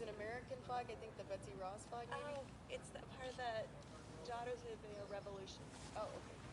an American flag. I think the Betsy Ross flag, maybe? Oh, it's the part of the Daughters of the Revolution. Oh, okay.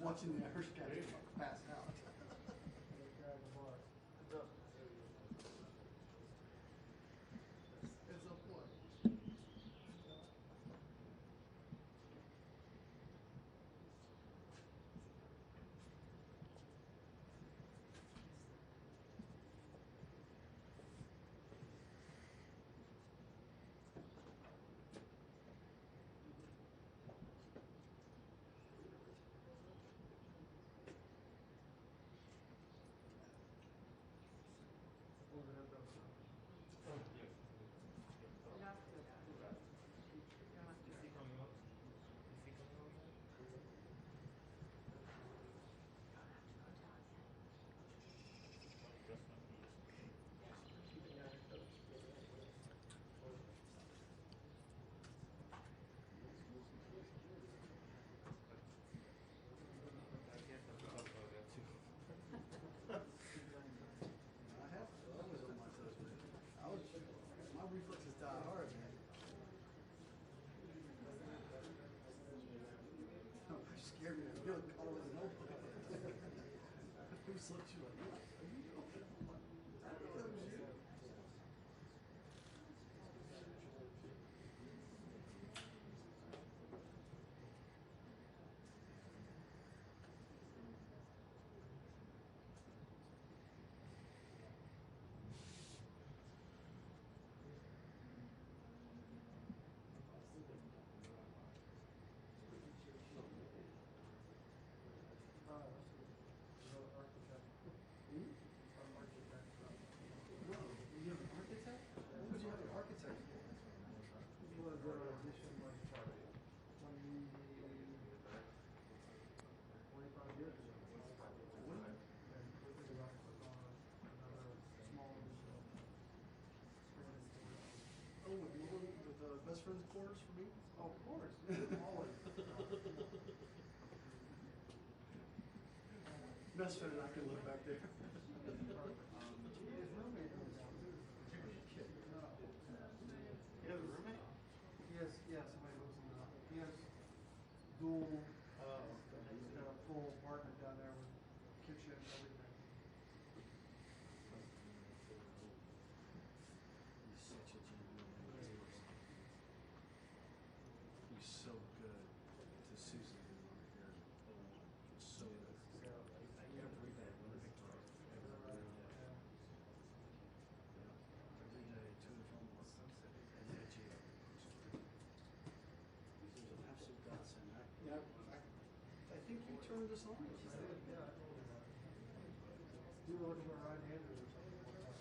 watching the Irish guy pass out. It's a point. My reflexes die hard, man. Oh, it scared me. I feel like Carl was an open. Who slipped you like that? Are you open? I don't know that was you. No, you have an architect? What would you have an architect for? Was audition like 25 years ago. What? Oh, with the one with the best friends quarters for me? Oh, of course. Always. Best friend and I can live back there. His roommate goes down too. No. You have a roommate? He has, yeah, somebody lives in the, he has dual, he's got a full apartment down there with kitchen and everything. He's such a genuine person. He's so good to Susan and Mark here. So good. Every day, to and from work, and then jail. You'll have some guts in that. Yeah, I think you turned this on. Yeah. You were looking for right-handers or something like that.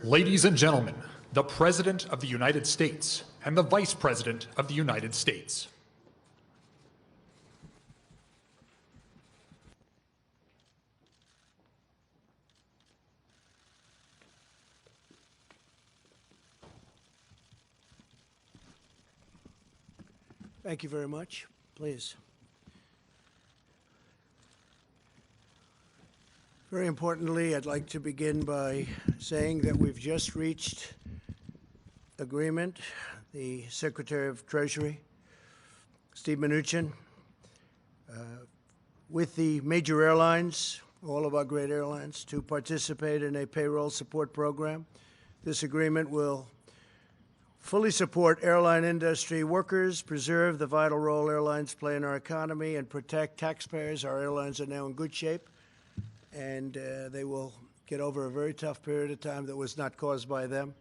Ladies and gentlemen, the President of the United States and the Vice President of the United States. Thank you very much. Please. Very importantly, I'd like to begin by saying that we've just reached agreement. The Secretary of Treasury, Steve Mnuchin, with the major airlines, all of our great airlines, to participate in a payroll support program. This agreement will fully support airline industry workers, preserve the vital role airlines play in our economy, and protect taxpayers. Our airlines are now in good shape, and they will get over a very tough period of time that was not caused by them.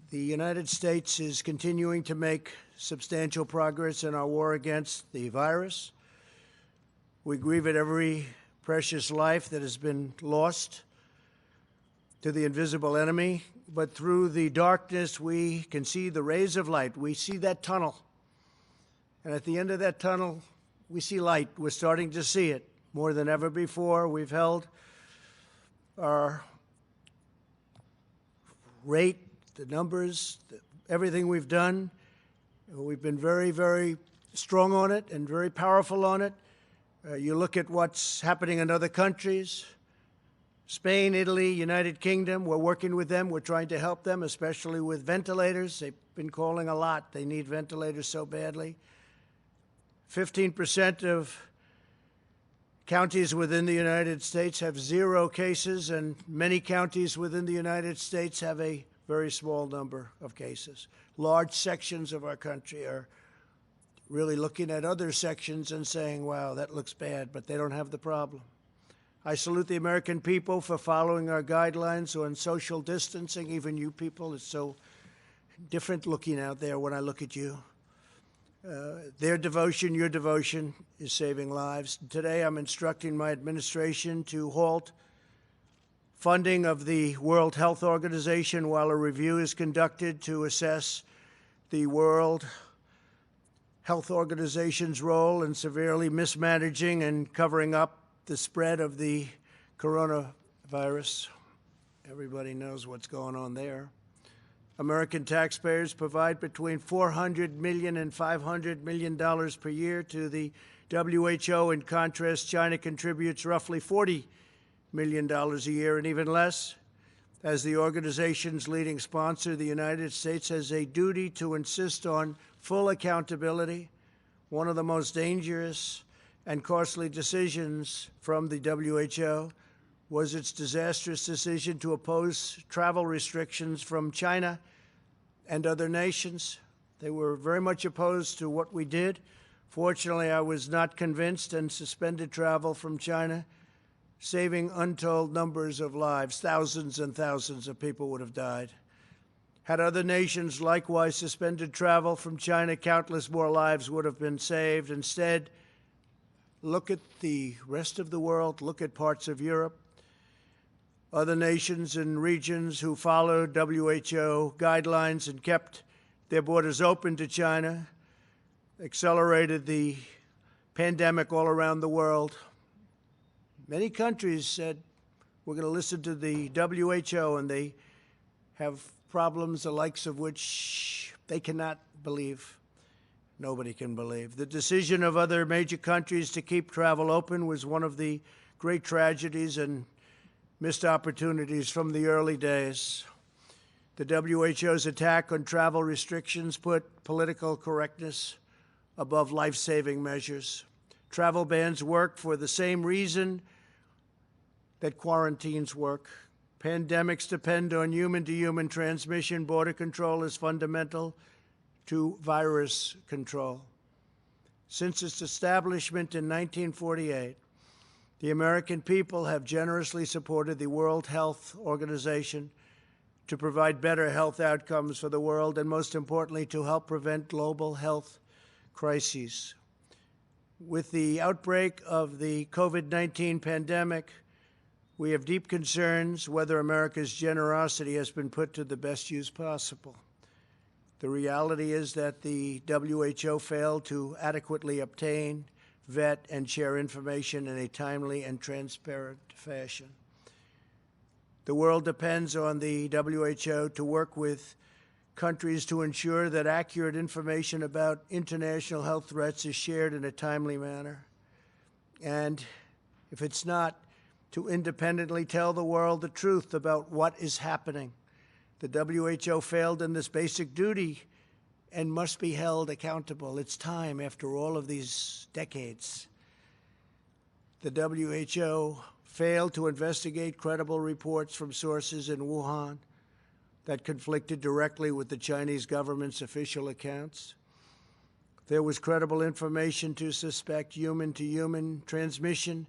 The United States is continuing to make substantial progress in our war against the virus. We grieve at every precious life that has been lost to the invisible enemy. But through the darkness, we can see the rays of light. We see that tunnel. And at the end of that tunnel, we see light. We're starting to see it more than ever before. We've held our rate, the numbers, everything we've done. We've been very, very strong on it and very powerful on it. You look at what's happening in other countries. Spain, Italy, United Kingdom, we're working with them. We're trying to help them, especially with ventilators. They've been calling a lot. They need ventilators so badly. 15% of counties within the United States have 0 cases, and many counties within the United States have a very small number of cases. Large sections of our country are really looking at other sections and saying, wow, that looks bad, but they don't have the problem. I salute the American people for following our guidelines on social distancing. Even you people, it's so different looking out there when I look at you. Their devotion, your devotion, is saving lives. Today, I'm instructing my administration to halt funding of the World Health Organization while a review is conducted to assess the World Health Organization's role in severely mismanaging and covering up the spread of the coronavirus. Everybody knows what's going on there. American taxpayers provide between $400 million and $500 million per year to the WHO. In contrast, China contributes roughly $40 million a year, and even less. As the organization's leading sponsor, the United States has a duty to insist on full accountability. One of the most dangerous and costly decisions from the WHO was its disastrous decision to oppose travel restrictions from China and other nations. They were very much opposed to what we did. Fortunately, I was not convinced and suspended travel from China, saving untold numbers of lives. Thousands and thousands of people would have died. Had other nations likewise suspended travel from China, countless more lives would have been saved. Instead, look at the rest of the world. Look at parts of Europe. Other nations and regions who followed WHO guidelines and kept their borders open to China, accelerated the pandemic all around the world. Many countries said, we're going to listen to the WHO, and they have problems the likes of which they cannot believe. Nobody can believe. The decision of other major countries to keep travel open was one of the great tragedies and missed opportunities from the early days. The WHO's attack on travel restrictions put political correctness above life-saving measures. Travel bans work for the same reason that quarantines work. Pandemics depend on human-to-human transmission. Border control is fundamental to virus control. Since its establishment in 1948, the American people have generously supported the World Health Organization to provide better health outcomes for the world and, most importantly, to help prevent global health crises. With the outbreak of the COVID-19 pandemic, We have deep concerns whether America's generosity has been put to the best use possible. The reality is that the WHO failed to adequately obtain, vet, and share information in a timely and transparent fashion. The world depends on the WHO to work with countries to ensure that accurate information about international health threats is shared in a timely manner. And if it's not, to independently tell the world the truth about what is happening. The WHO failed in this basic duty and must be held accountable. It's time after all of these decades. The WHO failed to investigate credible reports from sources in Wuhan that conflicted directly with the Chinese government's official accounts. There was credible information to suspect human-to-human transmission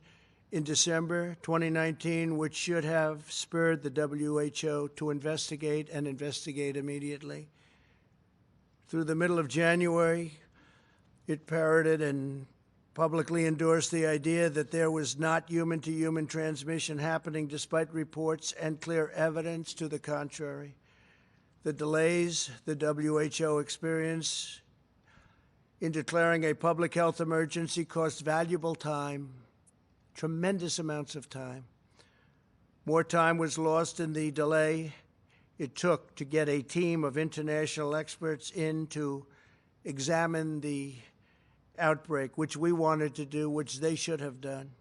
in December 2019, which should have spurred the WHO to investigate and investigate immediately. Through the middle of January, it parroted and publicly endorsed the idea that there was not human-to-human transmission happening, despite reports and clear evidence to the contrary. The delays the WHO experienced in declaring a public health emergency cost valuable time, tremendous amounts of time. More time was lost in the delay it took to get a team of international experts in to examine the outbreak, which we wanted to do, which they should have done.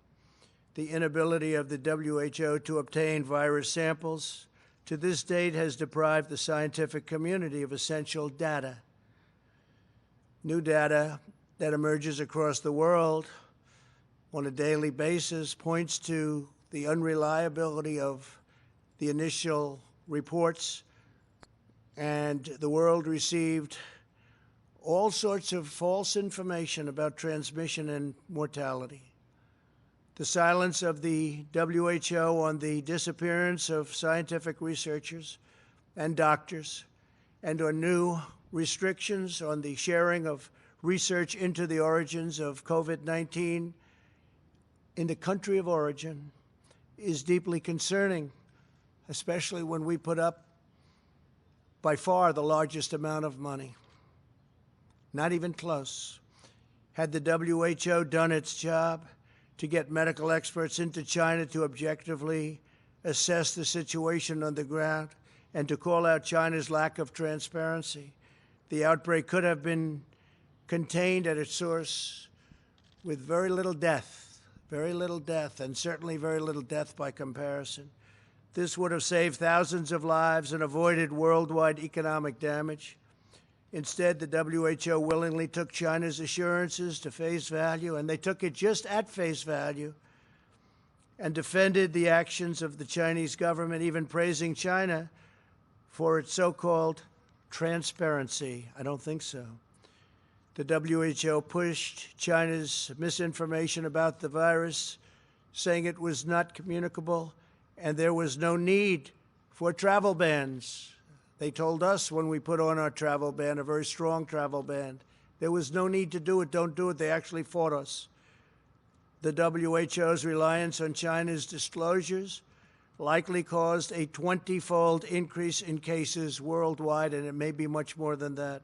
The inability of the WHO to obtain virus samples to this date has deprived the scientific community of essential data. New data that emerges across the world on a daily basis points to the unreliability of the initial reports, and the world received all sorts of false information about transmission and mortality. The silence of the WHO on the disappearance of scientific researchers and doctors, and on new restrictions on the sharing of research into the origins of COVID-19 in the country of origin, is deeply concerning, especially when we put up by far the largest amount of money. Not even close. Had the WHO done its job to get medical experts into China to objectively assess the situation on the ground and to call out China's lack of transparency, the outbreak could have been contained at its source with very little death, and certainly very little death by comparison. This would have saved thousands of lives and avoided worldwide economic damage. Instead, the WHO willingly took China's assurances to face value, and they took it just at face value, and defended the actions of the Chinese government, even praising China for its so-called transparency. I don't think so. The WHO pushed China's misinformation about the virus, saying it was not communicable and there was no need for travel bans. They told us when we put on our travel ban, a very strong travel ban, there was no need to do it, don't do it. They actually fought us. The WHO's reliance on China's disclosures likely caused a 20-fold increase in cases worldwide, and it may be much more than that.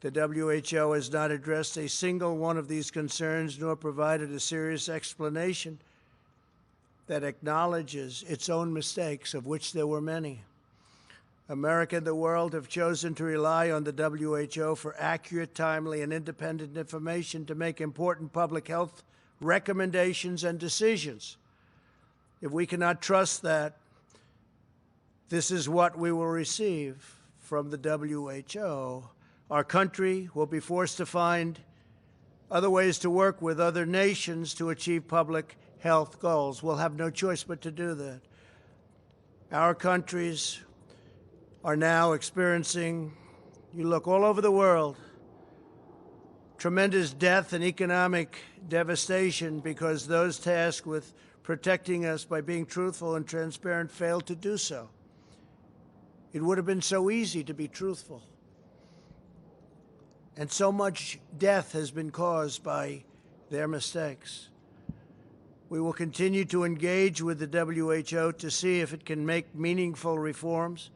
The WHO has not addressed a single one of these concerns, nor provided a serious explanation that acknowledges its own mistakes, of which there were many. America and the world have chosen to rely on the WHO for accurate, timely, and independent information to make important public health recommendations and decisions. If we cannot trust that, this is what we will receive from the WHO. Our country will be forced to find other ways to work with other nations to achieve public health goals. We'll have no choice but to do that. Our countries are now experiencing, you look all over the world, tremendous death and economic devastation because those tasked with protecting us by being truthful and transparent failed to do so. It would have been so easy to be truthful. And so much death has been caused by their mistakes. We will continue to engage with the WHO to see if it can make meaningful reforms.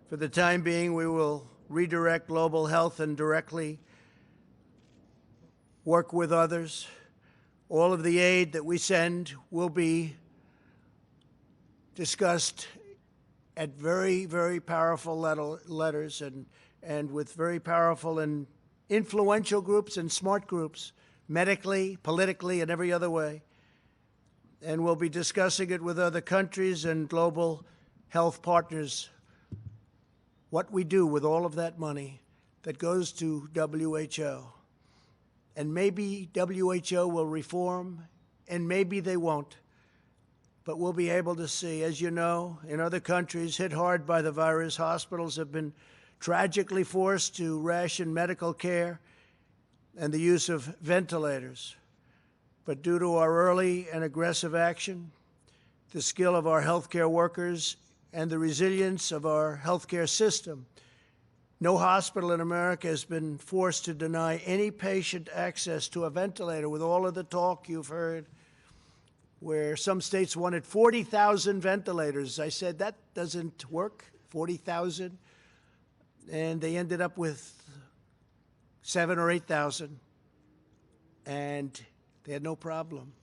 For the time being, we will redirect global health and directly work with others. All of the aid that we send will be discussed at very, very powerful letters and with very powerful and influential groups and smart groups, medically, politically, and every other way. And we'll be discussing it with other countries and global health partners, what we do with all of that money that goes to WHO. And maybe WHO will reform, and maybe they won't. But we'll be able to see. As you know, in other countries hit hard by the virus, hospitals have been tragically forced to ration medical care and the use of ventilators. But due to our early and aggressive action, the skill of our healthcare workers, and the resilience of our healthcare system, no hospital in America has been forced to deny any patient access to a ventilator, with all of the talk you've heard, where some states wanted 40,000 ventilators. I said, that doesn't work, 40,000. And they ended up with 7,000 or 8,000. And they had no problem.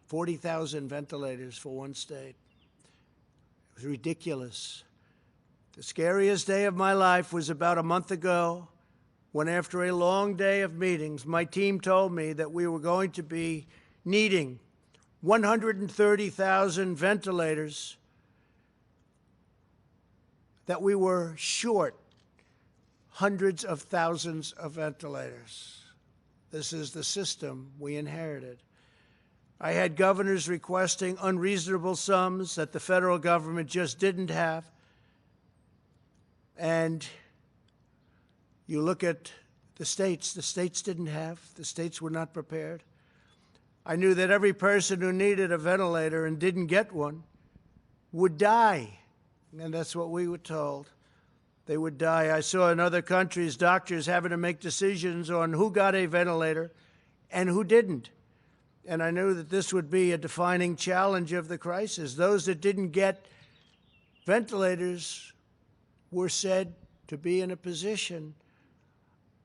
40,000 ventilators for one state. It was ridiculous. The scariest day of my life was about a month ago when, after a long day of meetings, my team told me that we were going to be needing 130,000 ventilators, that we were short hundreds of thousands of ventilators. This is the system we inherited. I had governors requesting unreasonable sums that the federal government just didn't have. And you look at the states didn't have, the states were not prepared. I knew that every person who needed a ventilator and didn't get one would die. And that's what we were told. They would die. I saw in other countries doctors having to make decisions on who got a ventilator and who didn't. And I knew that this would be a defining challenge of the crisis. Those that didn't get ventilators were said to be in a position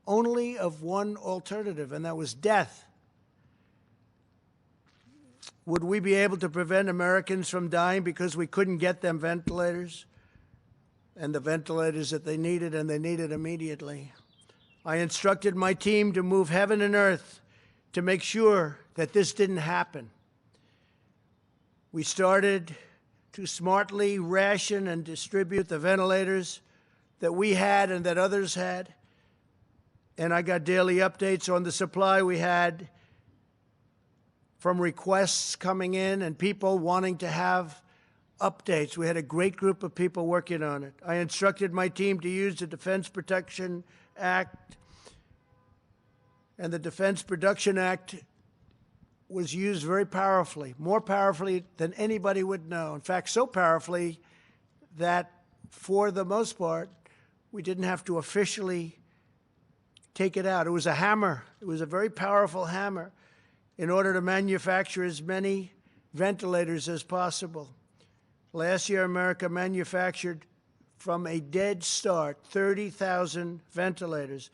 only of one alternative, and that was death. Would we be able to prevent Americans from dying because we couldn't get them ventilators? And the ventilators that they needed, and they needed immediately. I instructed my team to move heaven and earth to make sure that this didn't happen. We started to smartly ration and distribute the ventilators that we had and that others had. And I got daily updates on the supply we had from requests coming in and people wanting to have updates. We had a great group of people working on it. I instructed my team to use the Defense Production Act, and the Defense Production Act was used very powerfully, more powerfully than anybody would know. In fact, so powerfully that, for the most part, we didn't have to officially take it out. It was a hammer. It was a very powerful hammer in order to manufacture as many ventilators as possible. Last year, America manufactured, from a dead start, 30,000 ventilators.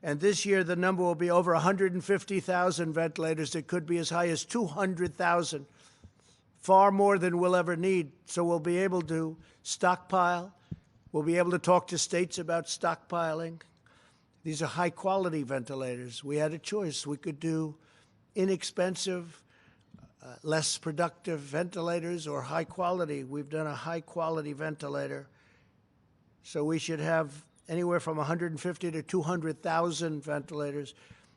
And this year, the number will be over 150,000 ventilators. It could be as high as 200,000, far more than we'll ever need. So we'll be able to stockpile. We'll be able to talk to states about stockpiling. These are high-quality ventilators. We had a choice. We could do inexpensive, less productive ventilators, or high quality. We've done a high quality ventilator. So we should have anywhere from 150 to 200,000 ventilators.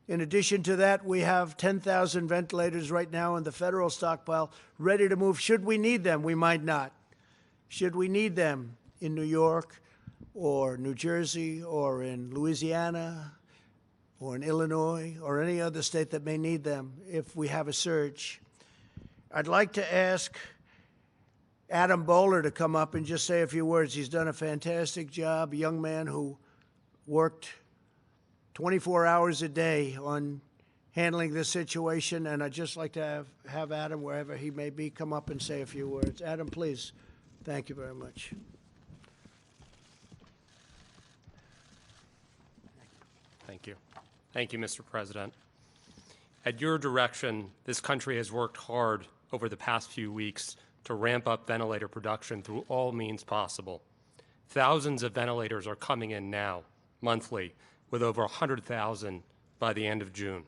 In addition to that, we have 10,000 ventilators right now in the federal stockpile, ready to move. Should we need them? We might not. Should we need them in New York or New Jersey or in Louisiana or in Illinois or any other state that may need them if we have a surge? I'd like to ask Adam Bowler to come up and just say a few words. He's done a fantastic job, a young man who worked 24 hours a day on handling this situation, and I'd just like to have Adam, wherever he may be, come up and say a few words. Adam, please. Thank you very much. Thank you. Thank you, Mr. President. At your direction, this country has worked hard over the past few weeks to ramp up ventilator production through all means possible. Thousands of ventilators are coming in now, monthly, with over 100,000 by the end of June.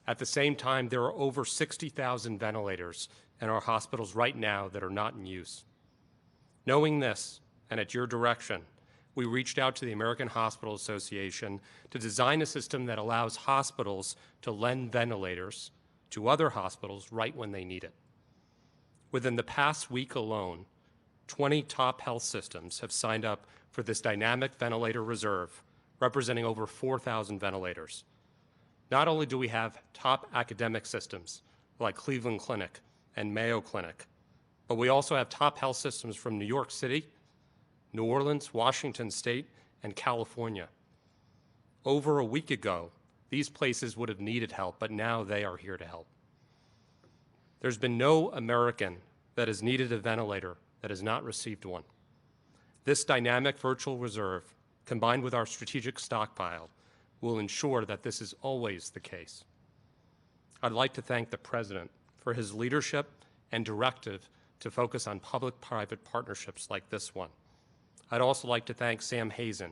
At the same time, there are over 60,000 ventilators in our hospitals right now that are not in use. Knowing this, and at your direction, we reached out to the American Hospital Association to design a system that allows hospitals to lend ventilators to other hospitals right when they need it. Within the past week alone, 20 top health systems have signed up for this dynamic ventilator reserve, representing over 4,000 ventilators. Not only do we have top academic systems like Cleveland Clinic and Mayo Clinic, but we also have top health systems from New York City, New Orleans, Washington State, and California. Over a week ago, these places would have needed help, but now they are here to help. There's been no American that has needed a ventilator that has not received one. This dynamic virtual reserve, combined with our strategic stockpile, will ensure that this is always the case. I'd like to thank the President for his leadership and directive to focus on public-private partnerships like this one. I'd also like to thank Sam Hazen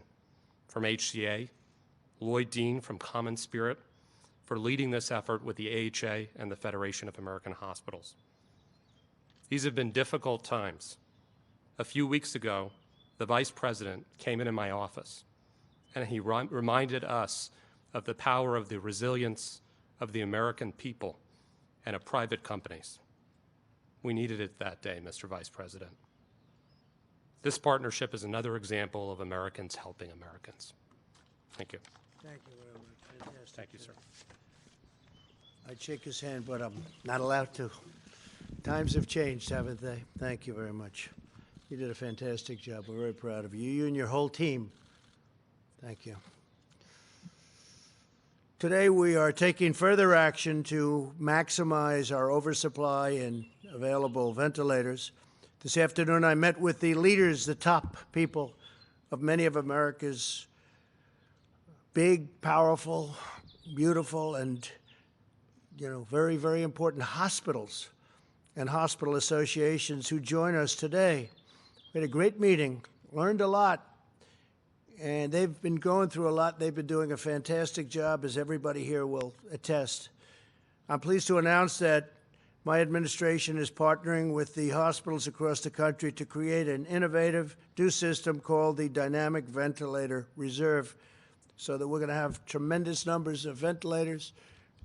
from HCA, Lloyd Dean from Common Spirit, for leading this effort with the AHA and the Federation of American Hospitals. These have been difficult times. A few weeks ago, the Vice President came into my office, and he reminded us of the power of the resilience of the American people and of private companies. We needed it that day, Mr. Vice President. This partnership is another example of Americans helping Americans. Thank you. Thank you very much. Fantastic. Thank you, sir. I'd shake his hand, but I'm not allowed to. Times have changed, haven't they? Thank you very much. You did a fantastic job. We're very proud of you. You and your whole team. Thank you. Today we are taking further action to maximize our oversupply and available ventilators. This afternoon I met with the leaders, the top people of many of America's big, powerful, beautiful, and very, very important hospitals and hospital associations who join us today. We had a great meeting, learned a lot, and they've been going through a lot. They've been doing a fantastic job, as everybody here will attest. I'm pleased to announce that my administration is partnering with the hospitals across the country to create an innovative new system called the Dynamic Ventilator Reserve, so that we're going to have tremendous numbers of ventilators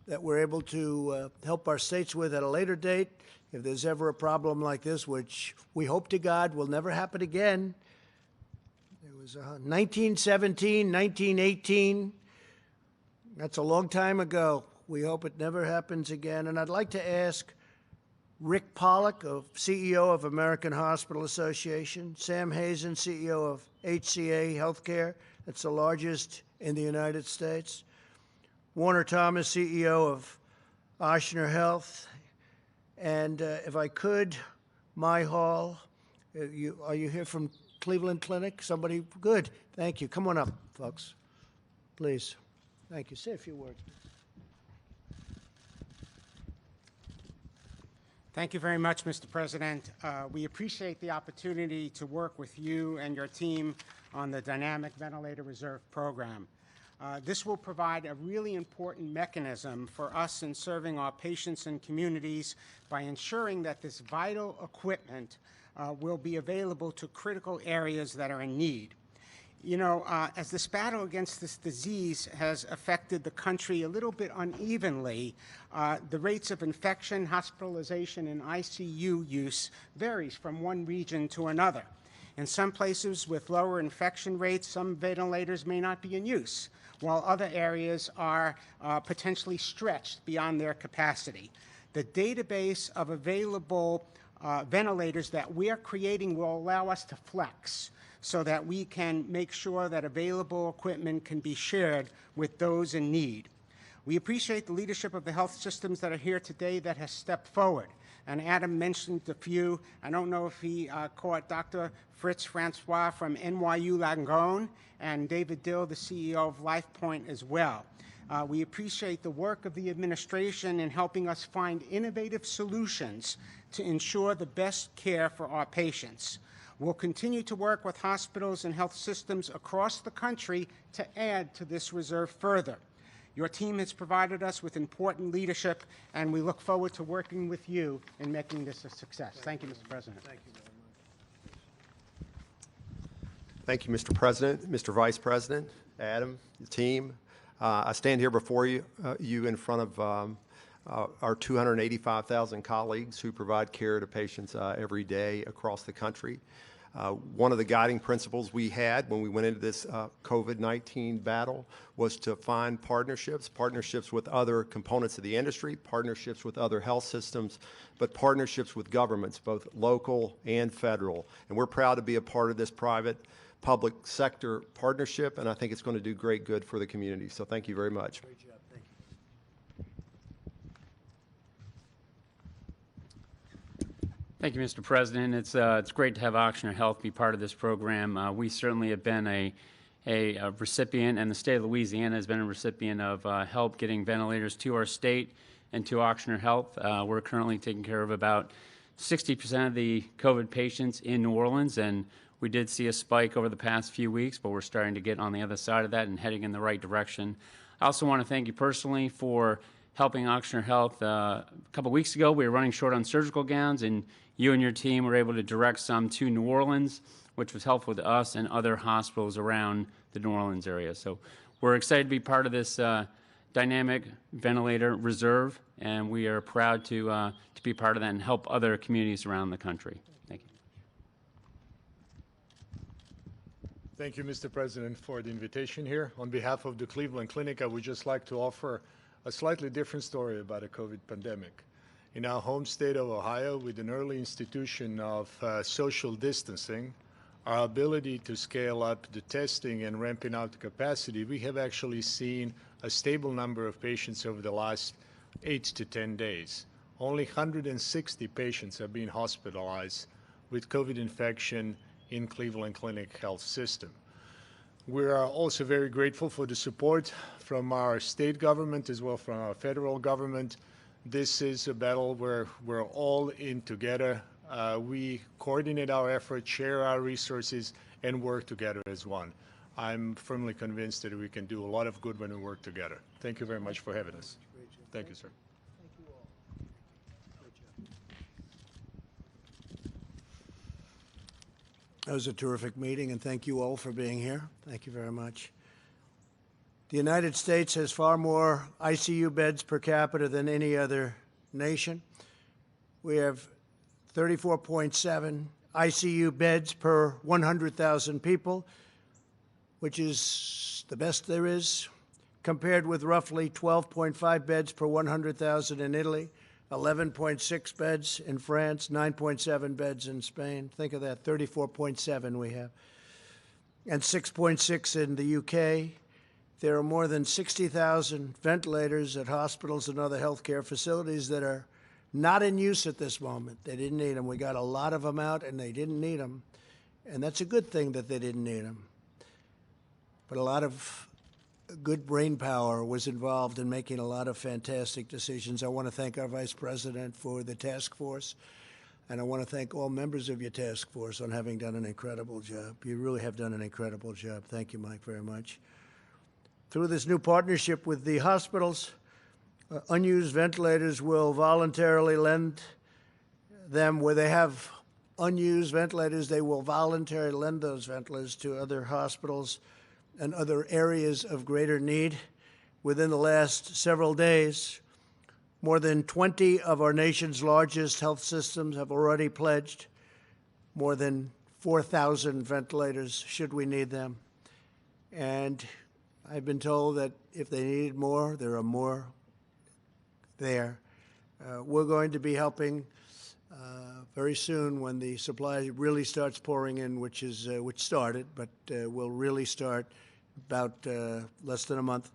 that we're able to help our states with at a later date. If there's ever a problem like this, which we hope to God will never happen again. It was 1917, 1918. That's a long time ago. We hope it never happens again. And I'd like to ask Rick Pollack, CEO of American Hospital Association, Sam Hazen, CEO of HCA Healthcare, that's the largest in the United States, Warner Thomas, CEO of Ochsner Health, and if I could, my hall. Are you here from Cleveland Clinic? Somebody? Good. Thank you. Come on up, folks. Please. Thank you. Say a few words. Thank you very much, Mr. President. We appreciate the opportunity to work with you and your team on the Dynamic Ventilator Reserve Program. This will provide a really important mechanism for us in serving our patients and communities by ensuring that this vital equipment will be available to critical areas that are in need. As this battle against this disease has affected the country a little bit unevenly, the rates of infection, hospitalization, and ICU use varies from one region to another. In some places with lower infection rates, some ventilators may not be in use, while other areas are potentially stretched beyond their capacity. The database of available ventilators that we are creating will allow us to flex so that we can make sure that available equipment can be shared with those in need. We appreciate the leadership of the health systems that are here today that has stepped forward. And Adam mentioned a few. I don't know if he caught Dr. Fritz Francois from NYU Langone and David Dill, the CEO of LifePoint as well. We appreciate the work of the administration in helping us find innovative solutions to ensure the best care for our patients. We'll continue to work with hospitals and health systems across the country to add to this reserve further. Your team has provided us with important leadership, and we look forward to working with you in making this a success. Thank you, Mr. President. Thank you very much. Thank you, Mr. President, Mr. Vice President, Adam, the team. I stand here before you in front of our 285,000 colleagues who provide care to patients every day across the country. One of the guiding principles we had when we went into this COVID-19 battle was to find partnerships with other components of the industry, partnerships with other health systems, but partnerships with governments, both local and federal. And we're proud to be a part of this private-public sector partnership, and I think it's going to do great good for the community. So thank you very much. Great job. Thank you. Thank you, Mr. President. It's great to have Oxygen Health be part of this program. We certainly have been a recipient, and the state of Louisiana has been a recipient of help getting ventilators to our state and to Oxygen Health. We're currently taking care of about 60% of the COVID patients in New Orleans, and we did see a spike over the past few weeks, but we're starting to get on the other side of that and heading in the right direction. I also want to thank you personally for helping Oxygen Health. A couple weeks ago, we were running short on surgical gowns, and you and your team were able to direct some to New Orleans, which was helpful to us and other hospitals around the New Orleans area. So we're excited to be part of this dynamic ventilator reserve, and we are proud to be part of that and help other communities around the country. Thank you. Thank you, Mr. President, for the invitation here. On behalf of the Cleveland Clinic, I would just like to offer a slightly different story about the COVID pandemic. In our home state of Ohio, with an early institution of social distancing, our ability to scale up the testing and ramping out the capacity, we have actually seen a stable number of patients over the last 8 to 10 days. Only 160 patients have been hospitalized with COVID infection in Cleveland Clinic Health System. We are also very grateful for the support from our state government as well from our federal government. This is a battle where we're all in together. We coordinate our efforts, share our resources, and work together as one. I'm firmly convinced that we can do a lot of good when we work together. Thank you very much for having us. Thank you, sir. Thank you all. Great job. That was a terrific meeting, and thank you all for being here. Thank you very much. The United States has far more ICU beds per capita than any other nation. We have 34.7 ICU beds per 100,000 people, which is the best there is, compared with roughly 12.5 beds per 100,000 in Italy, 11.6 beds in France, 9.7 beds in Spain. Think of that, 34.7 we have, and 6.6 in the UK. There are more than 60,000 ventilators at hospitals and other healthcare facilities that are not in use at this moment. They didn't need them. We got a lot of them out, and they didn't need them. And that's a good thing that they didn't need them. But a lot of good brain power was involved in making a lot of fantastic decisions. I want to thank our Vice President for the task force, and I want to thank all members of your task force on having done an incredible job. You really have done an incredible job. Thank you, Mike, very much. Through this new partnership with the hospitals, unused ventilators will voluntarily lend them where they have unused ventilators. They will voluntarily lend those ventilators to other hospitals and other areas of greater need. Within the last several days, more than 20 of our nation's largest health systems have already pledged more than 4,000 ventilators should we need them. And I've been told that if they needed more, there are more there. We're going to be helping very soon when the supply really starts pouring in, which started, but will really start about less than a month.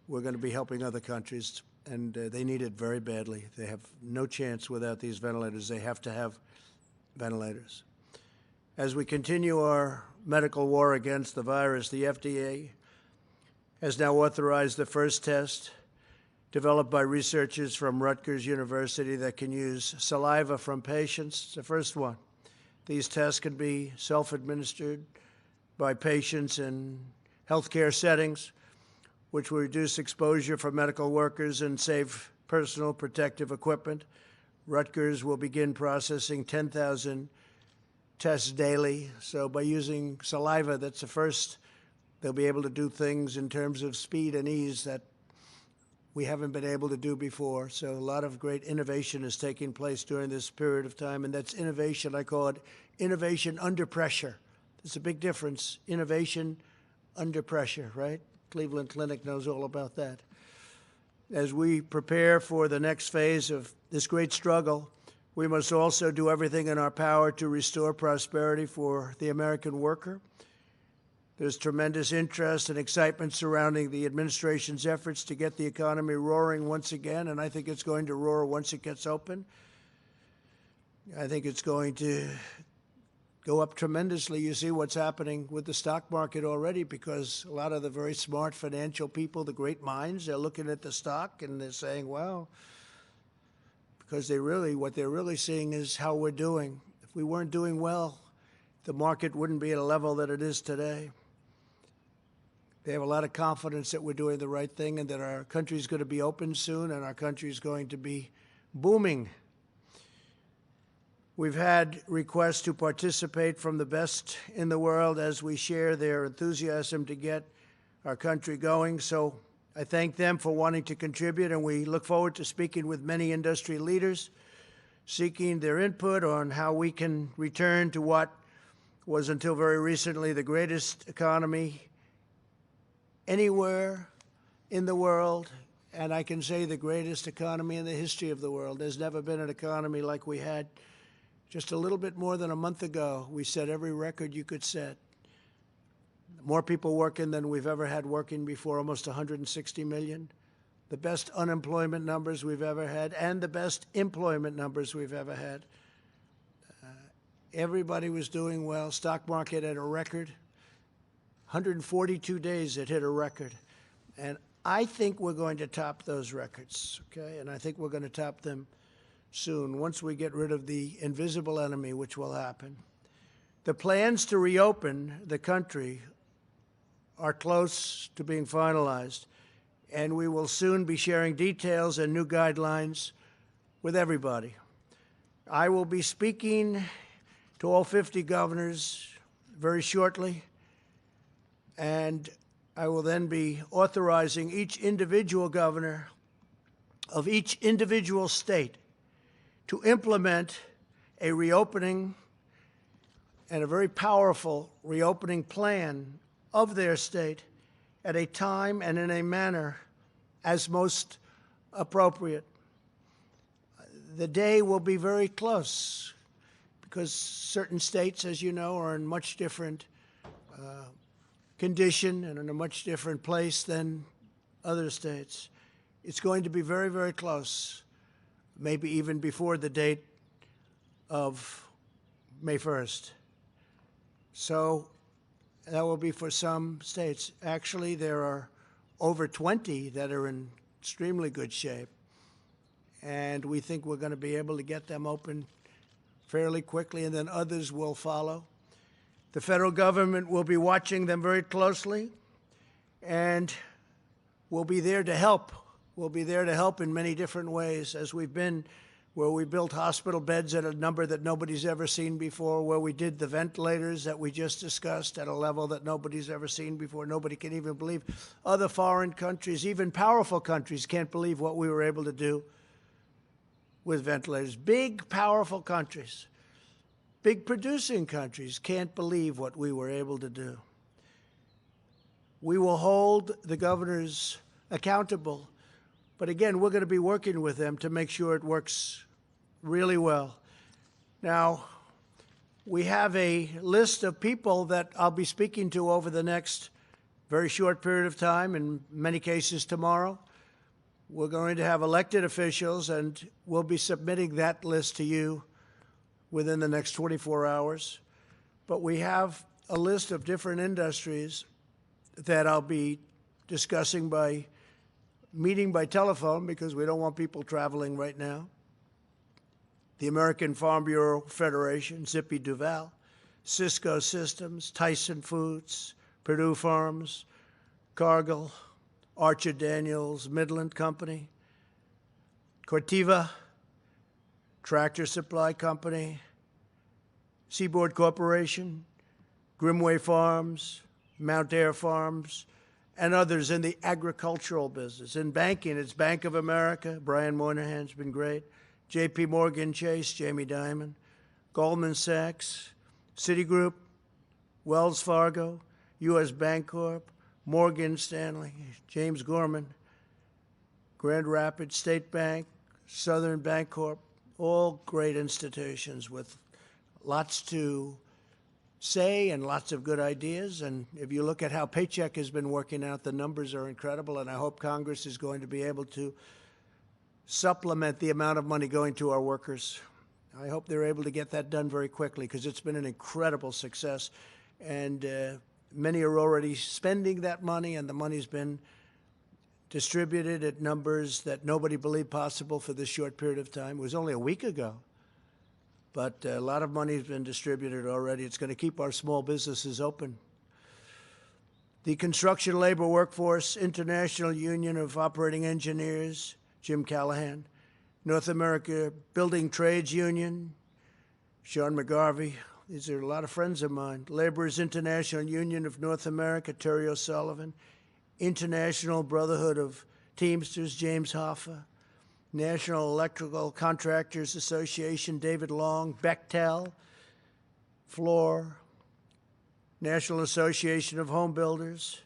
we're going to be helping other countries, and they need it very badly. They have no chance without these ventilators. They have to have ventilators. As we continue our medical war against the virus, the FDA has now authorized the first test developed by researchers from Rutgers University that can use saliva from patients. It's the first one. These tests can be self-administered by patients in healthcare settings, which will reduce exposure for medical workers and save personal protective equipment. Rutgers will begin processing 10,000 tests daily. So by using saliva, that's the first, they'll be able to do things in terms of speed and ease that we haven't been able to do before. So a lot of great innovation is taking place during this period of time, and that's innovation. I call it innovation under pressure. There's a big difference, innovation under pressure, right? Cleveland Clinic knows all about that. As we prepare for the next phase of this great struggle, we must also do everything in our power to restore prosperity for the American worker. There's tremendous interest and excitement surrounding the administration's efforts to get the economy roaring once again, and I think it's going to roar once it gets open. I think it's going to go up tremendously. You see what's happening with the stock market already, because a lot of the very smart financial people, the great minds, they're looking at the stock and they're saying, wow, because what they're really seeing is how we're doing. If we weren't doing well, the market wouldn't be at a level that it is today. They have a lot of confidence that we're doing the right thing and that our country is going to be open soon and our country is going to be booming. We've had requests to participate from the best in the world as we share their enthusiasm to get our country going. So I thank them for wanting to contribute, and we look forward to speaking with many industry leaders, seeking their input on how we can return to what was until very recently the greatest economy anywhere in the world, and I can say the greatest economy in the history of the world. There's never been an economy like we had just a little bit more than a month ago. We set every record you could set. More people working than we've ever had working before, almost 160 million. The best unemployment numbers we've ever had and the best employment numbers we've ever had. Everybody was doing well. Stock market at a record. 142 days it hit a record. And I think we're going to top those records, okay? And I think we're going to top them soon, once we get rid of the invisible enemy, which will happen. The plans to reopen the country are close to being finalized, and we will soon be sharing details and new guidelines with everybody. I will be speaking to all 50 governors very shortly, and I will then be authorizing each individual governor of each individual state to implement a reopening and a very powerful reopening plan of their state at a time and in a manner as most appropriate. The day will be very close because certain states, as you know, are in much different condition and in a much different place than other states. It's going to be very, very close, maybe even before the date of May 1st. So that will be for some states. Actually, there are over 20 that are in extremely good shape, and we think we're going to be able to get them open fairly quickly, and then others will follow. The federal government will be watching them very closely, and we'll be there to help. We'll be there to help in many different ways, as we've been, where we built hospital beds at a number that nobody's ever seen before, where we did the ventilators that we just discussed at a level that nobody's ever seen before. Nobody can even believe. Other foreign countries, even powerful countries, can't believe what we were able to do with ventilators. Big, powerful countries, big producing countries can't believe what we were able to do. We will hold the governors accountable. But again, we're going to be working with them to make sure it works really well. Now, we have a list of people that I'll be speaking to over the next very short period of time, in many cases tomorrow. We're going to have elected officials, and we'll be submitting that list to you within the next 24 hours. But we have a list of different industries that I'll be discussing by meeting by telephone because we don't want people traveling right now. The American Farm Bureau Federation, Zippy Duval, Cisco Systems, Tyson Foods, Purdue Farms, Cargill, Archer Daniels, Midland Company, Corteva, Tractor Supply Company, Seaboard Corporation, Grimway Farms, Mount Air Farms, and others in the agricultural business. In banking, it's Bank of America. Brian Moynihan's been great. J.P. Morgan Chase, Jamie Dimon, Goldman Sachs, Citigroup, Wells Fargo, U.S. Bancorp, Morgan Stanley, James Gorman, Grand Rapids State Bank, Southern Bancorp, all great institutions with lots to say and lots of good ideas. And if you look at how Paycheck has been working out, the numbers are incredible, and I hope Congress is going to be able to supplement the amount of money going to our workers. I hope they're able to get that done very quickly because it's been an incredible success. And many are already spending that money, and the money's been distributed at numbers that nobody believed possible for this short period of time. It was only a week ago. But a lot of money has been distributed already. It's going to keep our small businesses open. The Construction Labor Workforce International Union of Operating Engineers, Jim Callahan. North America Building Trades Union, Sean McGarvey. These are a lot of friends of mine. Laborers International Union of North America, Terry O'Sullivan. International Brotherhood of Teamsters, James Hoffa. National Electrical Contractors Association, David Long. Bechtel, Floor. National Association of Home Builders.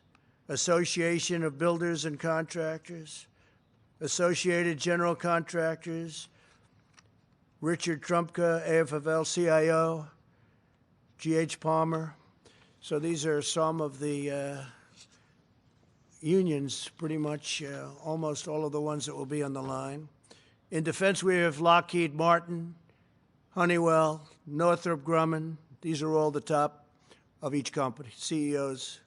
Association of Builders and Contractors. Associated General Contractors, Richard Trumpka, AFL-CIO, G.H. Palmer. So these are some of the unions, pretty much almost all of the ones that will be on the line. In defense, we have Lockheed Martin, Honeywell, Northrop Grumman. These are all the top of each company, CEOs,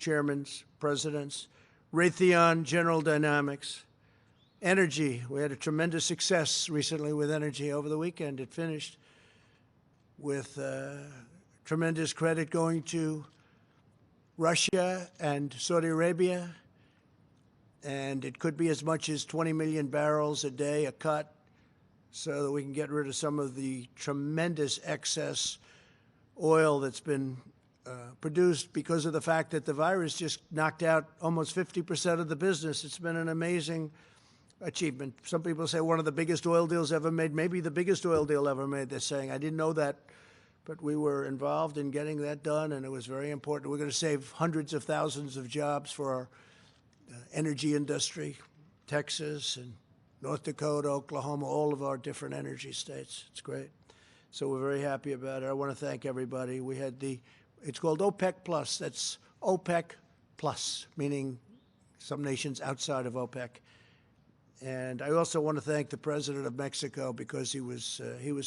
chairmen, presidents. Raytheon, General Dynamics. Energy, we had a tremendous success recently with energy over the weekend. It finished with tremendous credit going to Russia and Saudi Arabia, and it could be as much as 20 million barrels a day, a cut, so that we can get rid of some of the tremendous excess oil that's been produced because of the fact that the virus just knocked out almost 50% of the business. It's been an amazing achievement. Some people say one of the biggest oil deals ever made, maybe the biggest oil deal ever made. They're saying, I didn't know that, but we were involved in getting that done, and it was very important. We're going to save hundreds of thousands of jobs for our energy industry, Texas and North Dakota, Oklahoma, all of our different energy states. It's great. So we're very happy about it. I want to thank everybody. We had it's called OPEC Plus. That's OPEC Plus, meaning some nations outside of OPEC. And I also want to thank the president of Mexico because he was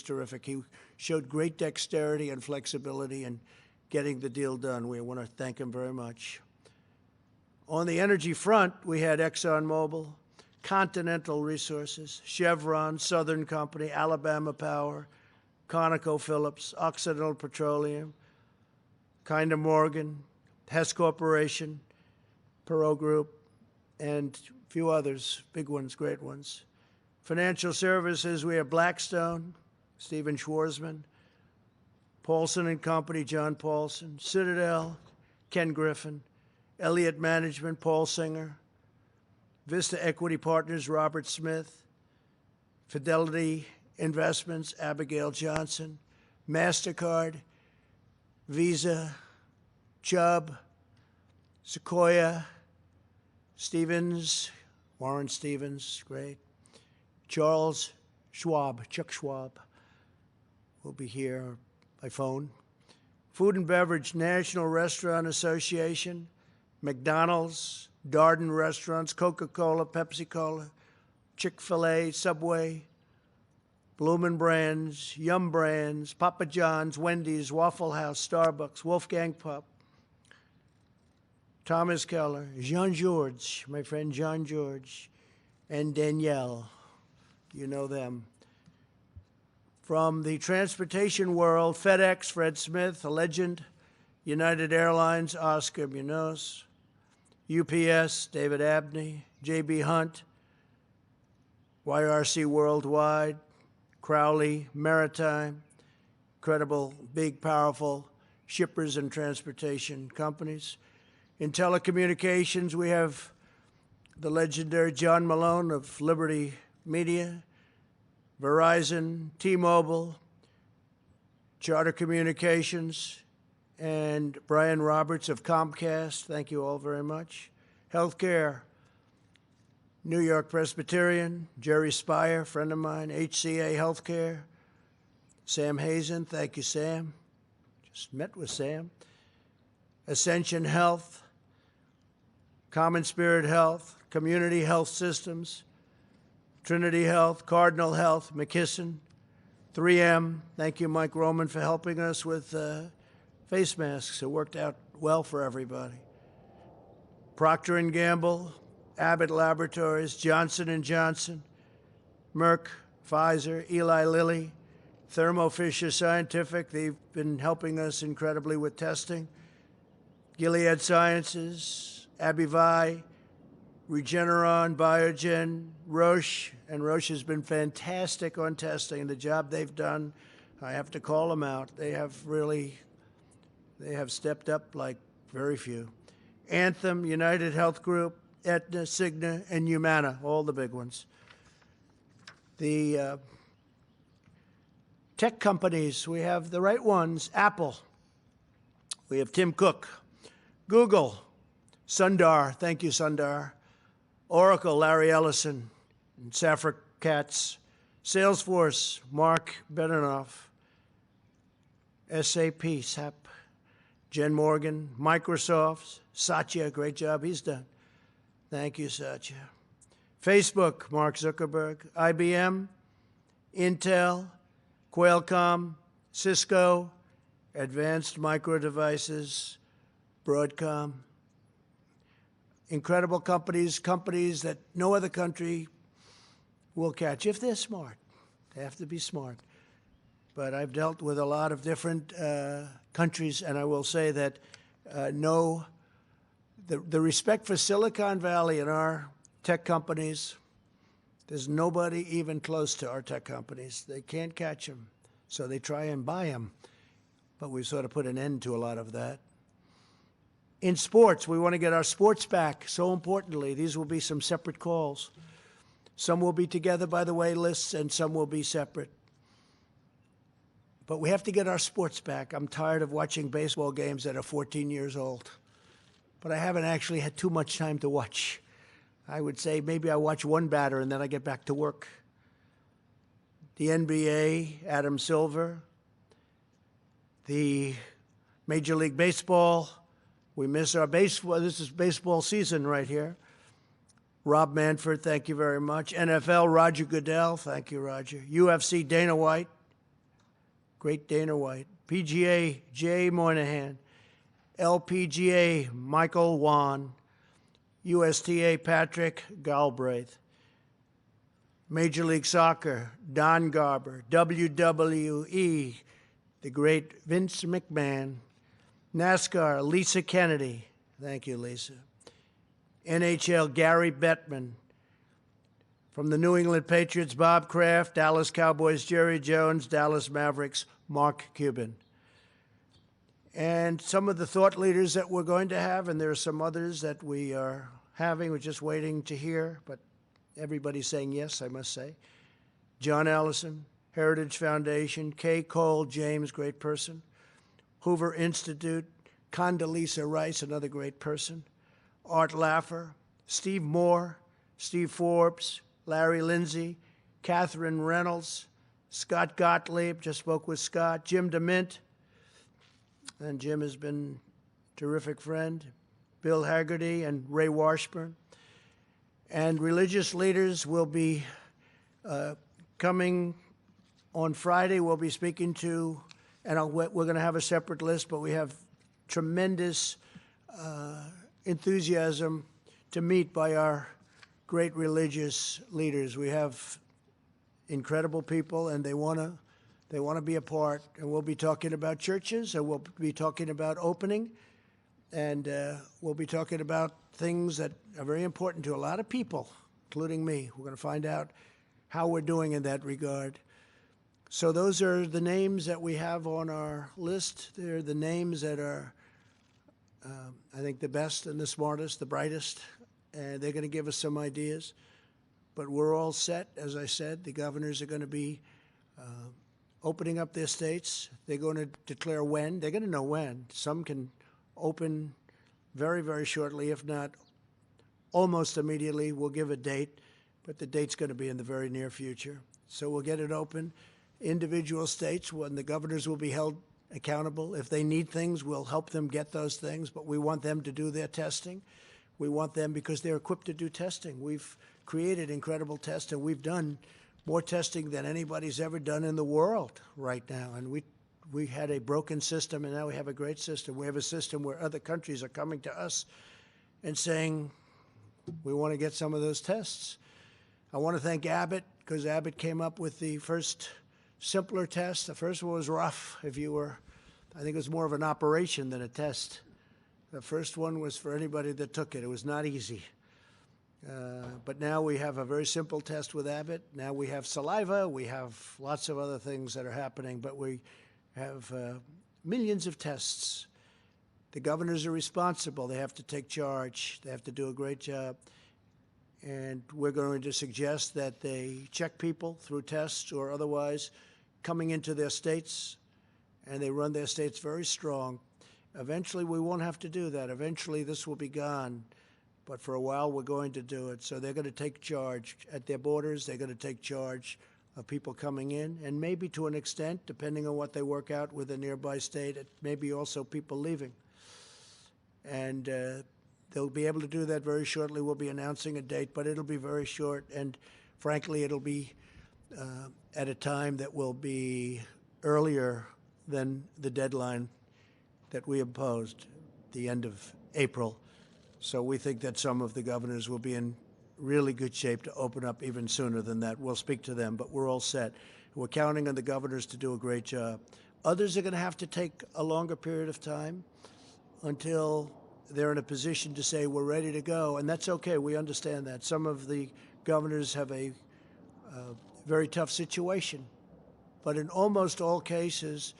terrific. He showed great dexterity and flexibility in getting the deal done. We want to thank him very much. On the energy front, we had ExxonMobil, Continental Resources, Chevron, Southern Company, Alabama Power, ConocoPhillips, Occidental Petroleum, Kinder Morgan, Hess Corporation, Perot Group, and a few others, big ones, great ones. Financial services, we have Blackstone, Stephen Schwarzman, Paulson and Company, John Paulson, Citadel, Ken Griffin, Elliott Management, Paul Singer, Vista Equity Partners, Robert Smith, Fidelity Investments, Abigail Johnson, MasterCard, Visa, Chubb, Sequoia, Stevens, Warren Stevens, great. Charles Schwab, Chuck Schwab, will be here by phone. Food and Beverage, National Restaurant Association, McDonald's, Darden Restaurants, Coca-Cola, Pepsi-Cola, Chick-fil-A, Subway, Bloomin' Brands, Yum Brands, Papa John's, Wendy's, Waffle House, Starbucks, Wolfgang Pup, Thomas Keller, Jean-Georges, my friend Jean-Georges, and Danielle. You know them. From the transportation world, FedEx, Fred Smith, a legend, United Airlines, Oscar Munoz, UPS, David Abney, J.B. Hunt, YRC Worldwide, Crowley, Maritime, incredible, big, powerful shippers and transportation companies. In telecommunications, we have the legendary John Malone of Liberty Media, Verizon, T-Mobile, Charter Communications, and Brian Roberts of Comcast. Thank you all very much. Healthcare, New York Presbyterian, Jerry Spire, friend of mine, HCA Healthcare, Sam Hazen, thank you, Sam. Just met with Sam. Ascension Health, Common Spirit Health, Community Health Systems, Trinity Health, Cardinal Health, McKesson, 3M. Thank you, Mike Roman, for helping us with face masks. It worked out well for everybody. Procter & Gamble, Abbott Laboratories, Johnson & Johnson, Merck, Pfizer, Eli Lilly, Thermo Fisher Scientific. They've been helping us incredibly with testing. Gilead Sciences, Abivax, Regeneron, Biogen, Roche, and Roche has been fantastic on testing. The job they've done, I have to call them out. They have stepped up like very few. Anthem, United Health Group, Aetna, Cigna, and Humana, all the big ones. The tech companies, we have the right ones. Apple, we have Tim Cook. Google, Sundar, thank you, Sundar. Oracle, Larry Ellison, and Safra Katz. Salesforce, Mark Bedenoff. SAP, Jen Morgan. Microsoft, Satya, great job he's done. Thank you, Satya. Facebook, Mark Zuckerberg. IBM, Intel, Qualcomm, Cisco, Advanced Micro Devices, Broadcom. Incredible companies, companies that no other country will catch if they're smart. They have to be smart. But I've dealt with a lot of different countries, and I will say that the respect for Silicon Valley and our tech companies, there's nobody even close to our tech companies. They can't catch them, so they try and buy them. But we've sort of put an end to a lot of that. In sports, we want to get our sports back. So importantly, these will be some separate calls. Some will be together, by the way, lists, and some will be separate. But we have to get our sports back. I'm tired of watching baseball games that are 14 years old. But I haven't actually had too much time to watch. I would say maybe I watch one batter and then I get back to work. The NBA, Adam Silver. The Major League Baseball, we miss our baseball. This is baseball season right here. Rob Manfred, thank you very much. NFL, Roger Goodell, thank you, Roger. UFC, Dana White, great Dana White. PGA, Jay Moynihan. LPGA, Michael Wan. USTA, Patrick Galbraith. Major League Soccer, Don Garber. WWE, the great Vince McMahon. NASCAR, Lisa Kennedy. Thank you, Lisa. NHL, Gary Bettman. From the New England Patriots, Bob Kraft. Dallas Cowboys, Jerry Jones. Dallas Mavericks, Mark Cuban. And some of the thought leaders that we're going to have, and there are some others that we are having, we're just waiting to hear, but everybody's saying yes, I must say. John Allison, Heritage Foundation, Kay Cole James, great person. Hoover Institute, Condoleezza Rice, another great person. Art Laffer, Steve Moore, Steve Forbes, Larry Lindsay, Catherine Reynolds, Scott Gottlieb, just spoke with Scott, Jim DeMint, and Jim has been a terrific friend. Bill Hagerty and Ray Washburn. And religious leaders will be coming on Friday. We'll be speaking to, and we're going to have a separate list, but we have tremendous enthusiasm to meet by our great religious leaders. We have incredible people, and they want to be a part. And we'll be talking about churches, and we'll be talking about opening, and we'll be talking about things that are very important to a lot of people, including me. We're going to find out how we're doing in that regard. So those are the names that we have on our list. They're the names that are, I think, the best and the smartest, the brightest, and they're going to give us some ideas. But we're all set, as I said. The governors are going to be opening up their states. They're going to declare when. They're going to know when. Some can open very, very shortly, if not almost immediately. We'll give a date, but the date's going to be in the very near future. So we'll get it open. Individual states, when the governors will be held accountable. If they need things, we'll help them get those things, but we want them to do their testing. We want them because they're equipped to do testing. We've created incredible tests, and we've done more testing than anybody's ever done in the world right now. And we had a broken system, and now we have a great system. We have a system where other countries are coming to us and saying, we want to get some of those tests. I want to thank Abbott, because Abbott came up with the first simpler test. The first one was rough. I think it was more of an operation than a test. The first one was for anybody that took it. It was not easy. But now we have a very simple test with Abbott. Now we have saliva. We have lots of other things that are happening, but we have millions of tests. The governors are responsible. They have to take charge. They have to do a great job. And we're going to suggest that they check people through tests or otherwise coming into their states, and they run their states very strong. Eventually, we won't have to do that. Eventually, this will be gone. But for a while, we're going to do it. So they're going to take charge at their borders. They're going to take charge of people coming in, and maybe to an extent, depending on what they work out with a nearby state, it may be also people leaving. And they'll be able to do that very shortly. We'll be announcing a date, but it'll be very short. And frankly, it'll be at a time that will be earlier than the deadline that we imposed, the end of April. So we think that some of the governors will be in really good shape to open up even sooner than that. We'll speak to them, but we're all set. We're counting on the governors to do a great job. Others are going to have to take a longer period of time until they're in a position to say, we're ready to go. And that's okay. We understand that. Some of the governors have a very tough situation. But in almost all cases,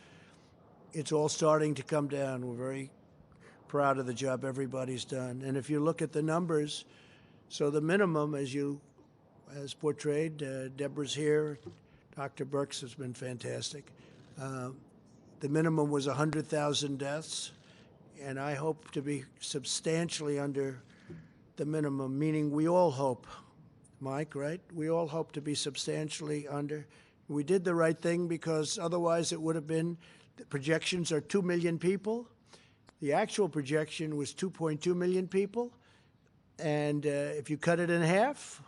it's all starting to come down. We're very proud of the job everybody's done. And if you look at the numbers, so the minimum, as portrayed, Deborah's here, Dr. Birx has been fantastic. The minimum was 100,000 deaths, and I hope to be substantially under the minimum, meaning we all hope, Mike, right? We all hope to be substantially under. We did the right thing because otherwise it would have been, the projections are 2 million people. The actual projection was 2.2 million people. And if you cut it in half,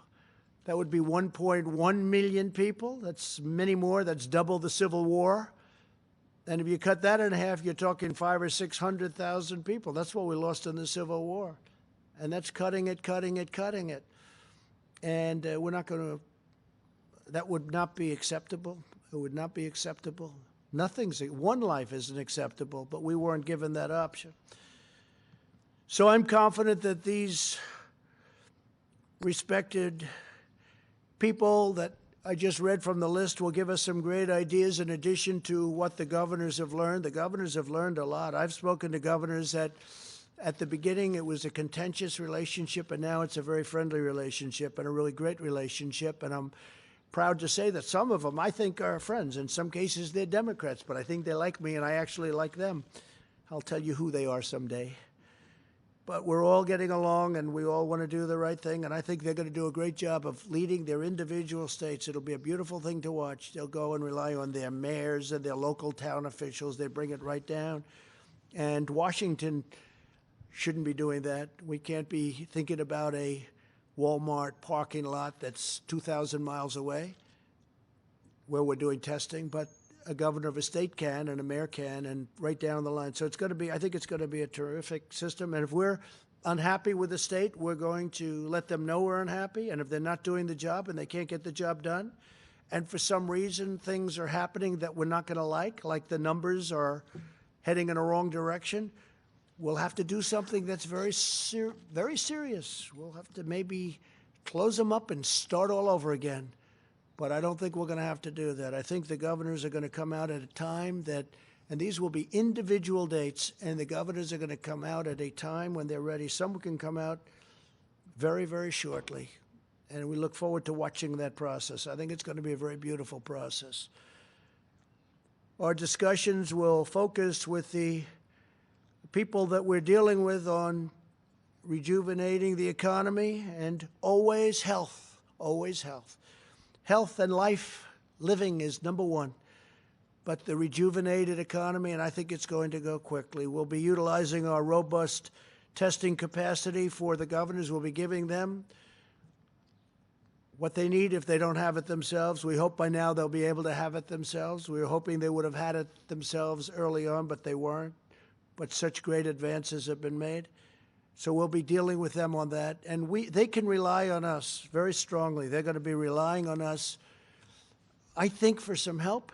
that would be 1.1 million people. That's many more. That's double the Civil War. And if you cut that in half, you're talking 500,000 or 600,000 people. That's what we lost in the Civil War. And that's cutting it, cutting it, cutting it. And we're not going to, that would not be acceptable. It would not be acceptable. One life isn't acceptable, but we weren't given that option. So I'm confident that these respected people that I just read from the list will give us some great ideas in addition to what the governors have learned. The governors have learned a lot. I've spoken to governors that at the beginning it was a contentious relationship, and now it's a very friendly relationship and a really great relationship. And I'm proud to say that some of them I think are friends. In some cases they're Democrats, but I think they like me and I actually like them. I'll tell you who they are someday. But we're all getting along, and we all want to do the right thing, and I think they're going to do a great job of leading their individual states. It'll be a beautiful thing to watch. They'll go and rely on their mayors and their local town officials. They bring it right down. And Washington shouldn't be doing that. We can't be thinking about a Walmart parking lot that's 2,000 miles away where we're doing testing, but a governor of a state can and a mayor can, and right down the line. So it's going to be, I think it's going to be a terrific system. And if we're unhappy with the state, we're going to let them know we're unhappy. And if they're not doing the job and they can't get the job done, and for some reason things are happening that we're not going to like the numbers are heading in a wrong direction, we'll have to do something that's very serious. We'll have to maybe close them up and start all over again. But I don't think we're going to have to do that. I think the governors are going to come out at a time that, and these will be individual dates, and the governors are going to come out at a time when they're ready. Some can come out very, very shortly. And we look forward to watching that process. I think it's going to be a very beautiful process. Our discussions will focus with the people that we're dealing with on rejuvenating the economy and always health, always health. Health and life living is number one, but the rejuvenated economy, and I think it's going to go quickly. We'll be utilizing our robust testing capacity for the governors. We'll be giving them what they need if they don't have it themselves. We hope by now they'll be able to have it themselves. We were hoping they would have had it themselves early on, but they weren't. But such great advances have been made. So we'll be dealing with them on that. And they can rely on us very strongly. They're going to be relying on us, I think, for some help.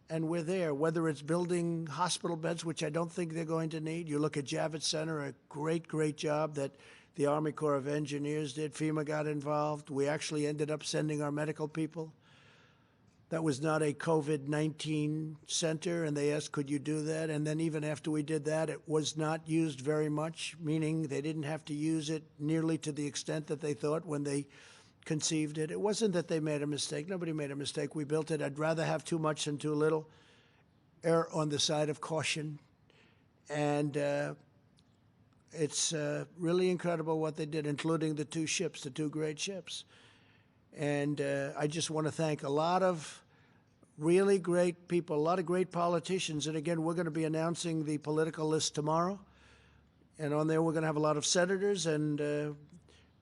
And we're there, whether it's building hospital beds, which I don't think they're going to need. You look at Javits Center, a great, great job that the Army Corps of Engineers did. FEMA got involved. We actually ended up sending our medical people. That was not a COVID-19 center, and they asked, could you do that? And then even after we did that, it was not used very much, meaning they didn't have to use it nearly to the extent that they thought when they conceived it. It wasn't that they made a mistake. Nobody made a mistake. We built it. I'd rather have too much than too little. Err on the side of caution. And it's really incredible what they did, including the two ships, the two great ships. And I just want to thank a lot of really great people, a lot of great politicians. And again, we're going to be announcing the political list tomorrow. And on there, we're going to have a lot of senators. And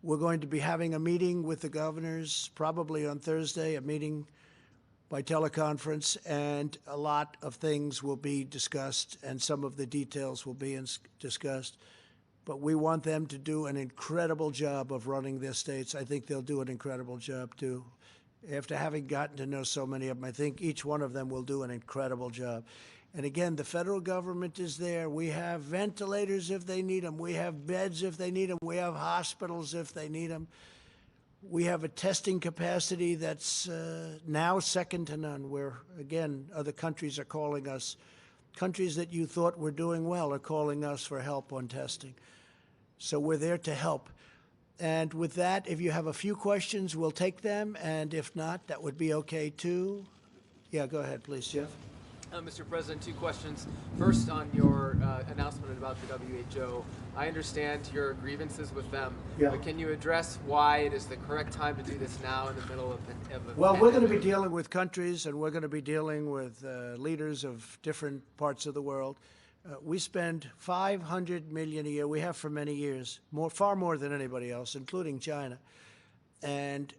we're going to be having a meeting with the governors probably on Thursday, a meeting by teleconference. And a lot of things will be discussed, and some of the details will be discussed. But we want them to do an incredible job of running their states. I think they'll do an incredible job, too. After having gotten to know so many of them, I think each one of them will do an incredible job. And again, the federal government is there. We have ventilators if they need them. We have beds if they need them. We have hospitals if they need them. We have a testing capacity that's now second to none, where, again, other countries are calling us. Countries that you thought were doing well are calling us for help on testing. So we're there to help. And with that, if you have a few questions, we'll take them. And if not, that would be okay, too. Yeah, go ahead, please, Jeff. Mr. President, two questions. First, on your announcement about the WHO, I understand your grievances with them, but can you address why it is the correct time to do this now in the middle of a Well, we're going to be dealing with countries, and we're going to be dealing with leaders of different parts of the world. We spend $500 million a year. We have for many years, far more than anybody else, including China. And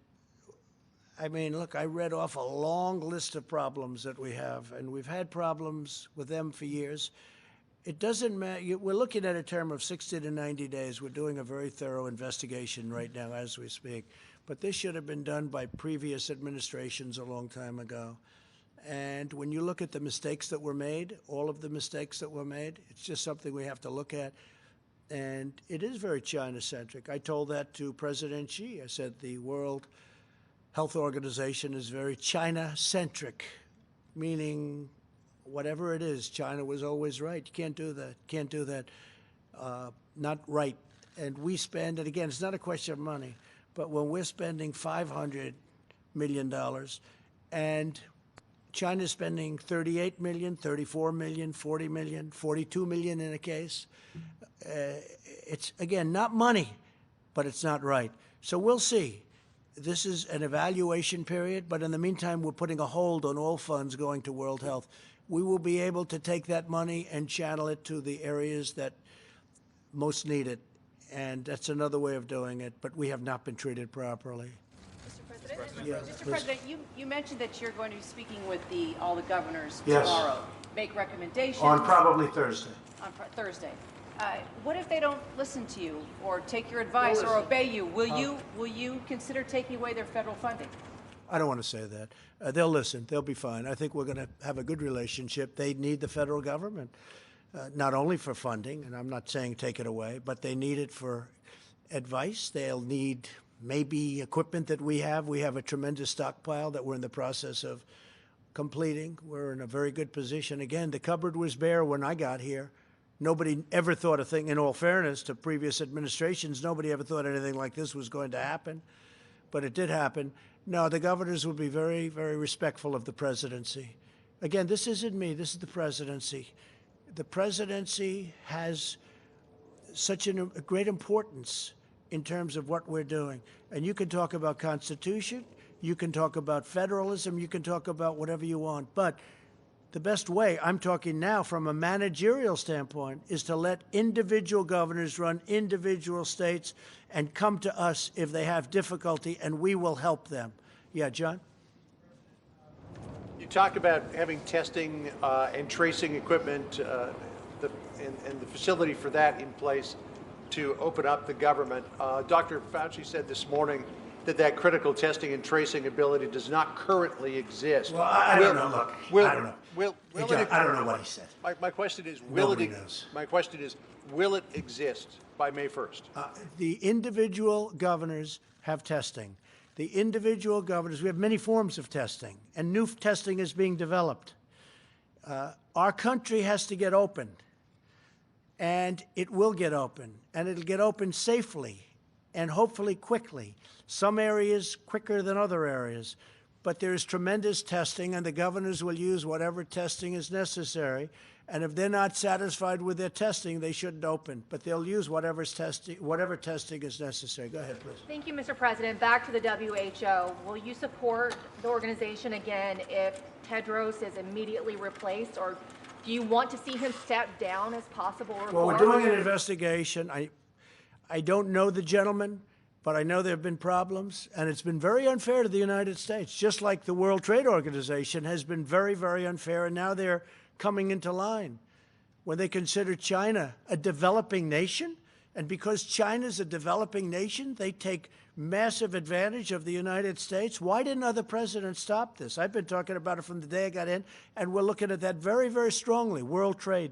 I mean, look, I read off a long list of problems that we have, and we've had problems with them for years. It doesn't matter. We're looking at a term of 60 to 90 days. We're doing a very thorough investigation right now as we speak. But this should have been done by previous administrations a long time ago. And when you look at the mistakes that were made, all of the mistakes that were made, it's just something we have to look at. And it is very China-centric. I told that to President Xi. I said the World Health Organization is very China-centric, meaning whatever it is, China was always right. You can't do that. Can't do that. Not right. And we spend, and again, it's not a question of money, but when we're spending $500 million and China's spending $38 million, $34 million, $40 million, $42 million in a case, it's, again, not money, but it's not right. So we'll see. This is an evaluation period, but in the meantime, we're putting a hold on all funds going to World Health. We will be able to take that money and channel it to the areas that most need it. And that's another way of doing it, but we have not been treated properly. Mr. President, Yeah, Mr. please. President, you mentioned that you're going to be speaking with all the governors Yes. tomorrow, make recommendations. On probably Thursday. On Thursday. What if they don't listen to you or take your advice or obey you? Will you consider taking away their federal funding? I don't want to say that. They'll listen. They'll be fine. I think we're going to have a good relationship. They need the federal government, not only for funding, and I'm not saying take it away, but they need it for advice. They'll need maybe equipment that we have. We have a tremendous stockpile that we're in the process of completing. We're in a very good position. Again, the cupboard was bare when I got here. Nobody ever thought a thing, in all fairness to previous administrations, nobody ever thought anything like this was going to happen, but it did happen. No, the governors will be very, very respectful of the presidency. Again, this isn't me, this is the presidency. The presidency has such a great importance in terms of what we're doing. And you can talk about Constitution, you can talk about federalism, you can talk about whatever you want, but the best way, I'm talking now from a managerial standpoint, is to let individual governors run individual states and come to us if they have difficulty, and we will help them. Yeah, John? You talk about having testing and tracing equipment and the facility for that in place to open up the government. Dr. Fauci said this morning that critical testing and tracing ability does not currently exist. Well, I don't know. Look, I don't know. Will John, it, I don't know what he said. My question is, Nobody knows. My question is, will it exist by May 1st? The individual governors have testing. The individual governors, we have many forms of testing, and new testing is being developed. Our country has to get open, and it will get open, and it'll get open safely and hopefully quickly. Some areas quicker than other areas, but there is tremendous testing, and the governors will use whatever testing is necessary. And if they're not satisfied with their testing, they shouldn't open. But they'll use whatever testing is necessary. Go ahead, please. Thank you, Mr. President. Back to the WHO. Will you support the organization again if Tedros is immediately replaced, or do you want to see him step down as possible reform? Well, we're doing an investigation. I don't know the gentleman, but I know there have been problems, and it's been very unfair to the United States, just like the World Trade Organization has been very, very unfair, and now they're coming into line. When they consider China a developing nation, and because China's a developing nation, they take massive advantage of the United States. Why didn't other presidents stop this? I've been talking about it from the day I got in, and we're looking at that very, very strongly. World Trade,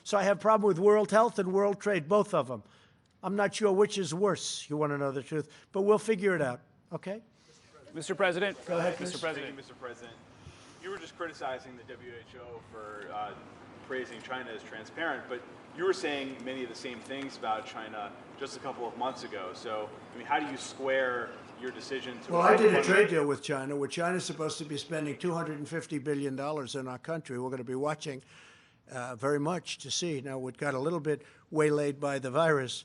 So I have a problem with World Health and World Trade, both of them. I'm not sure which is worse, you want to know the truth, but we'll figure it out, okay? Mr. President. Go ahead, please. Mr. President. Thank you, Mr. President. You were just criticizing the WHO for praising China as transparent, but you were saying many of the same things about China just a couple of months ago. So, I mean, how do you square your decision to... Well, I did a trade deal with China, where China's supposed to be spending $250 billion in our country. We're going to be watching very much to see. Now, we got a little bit waylaid by the virus.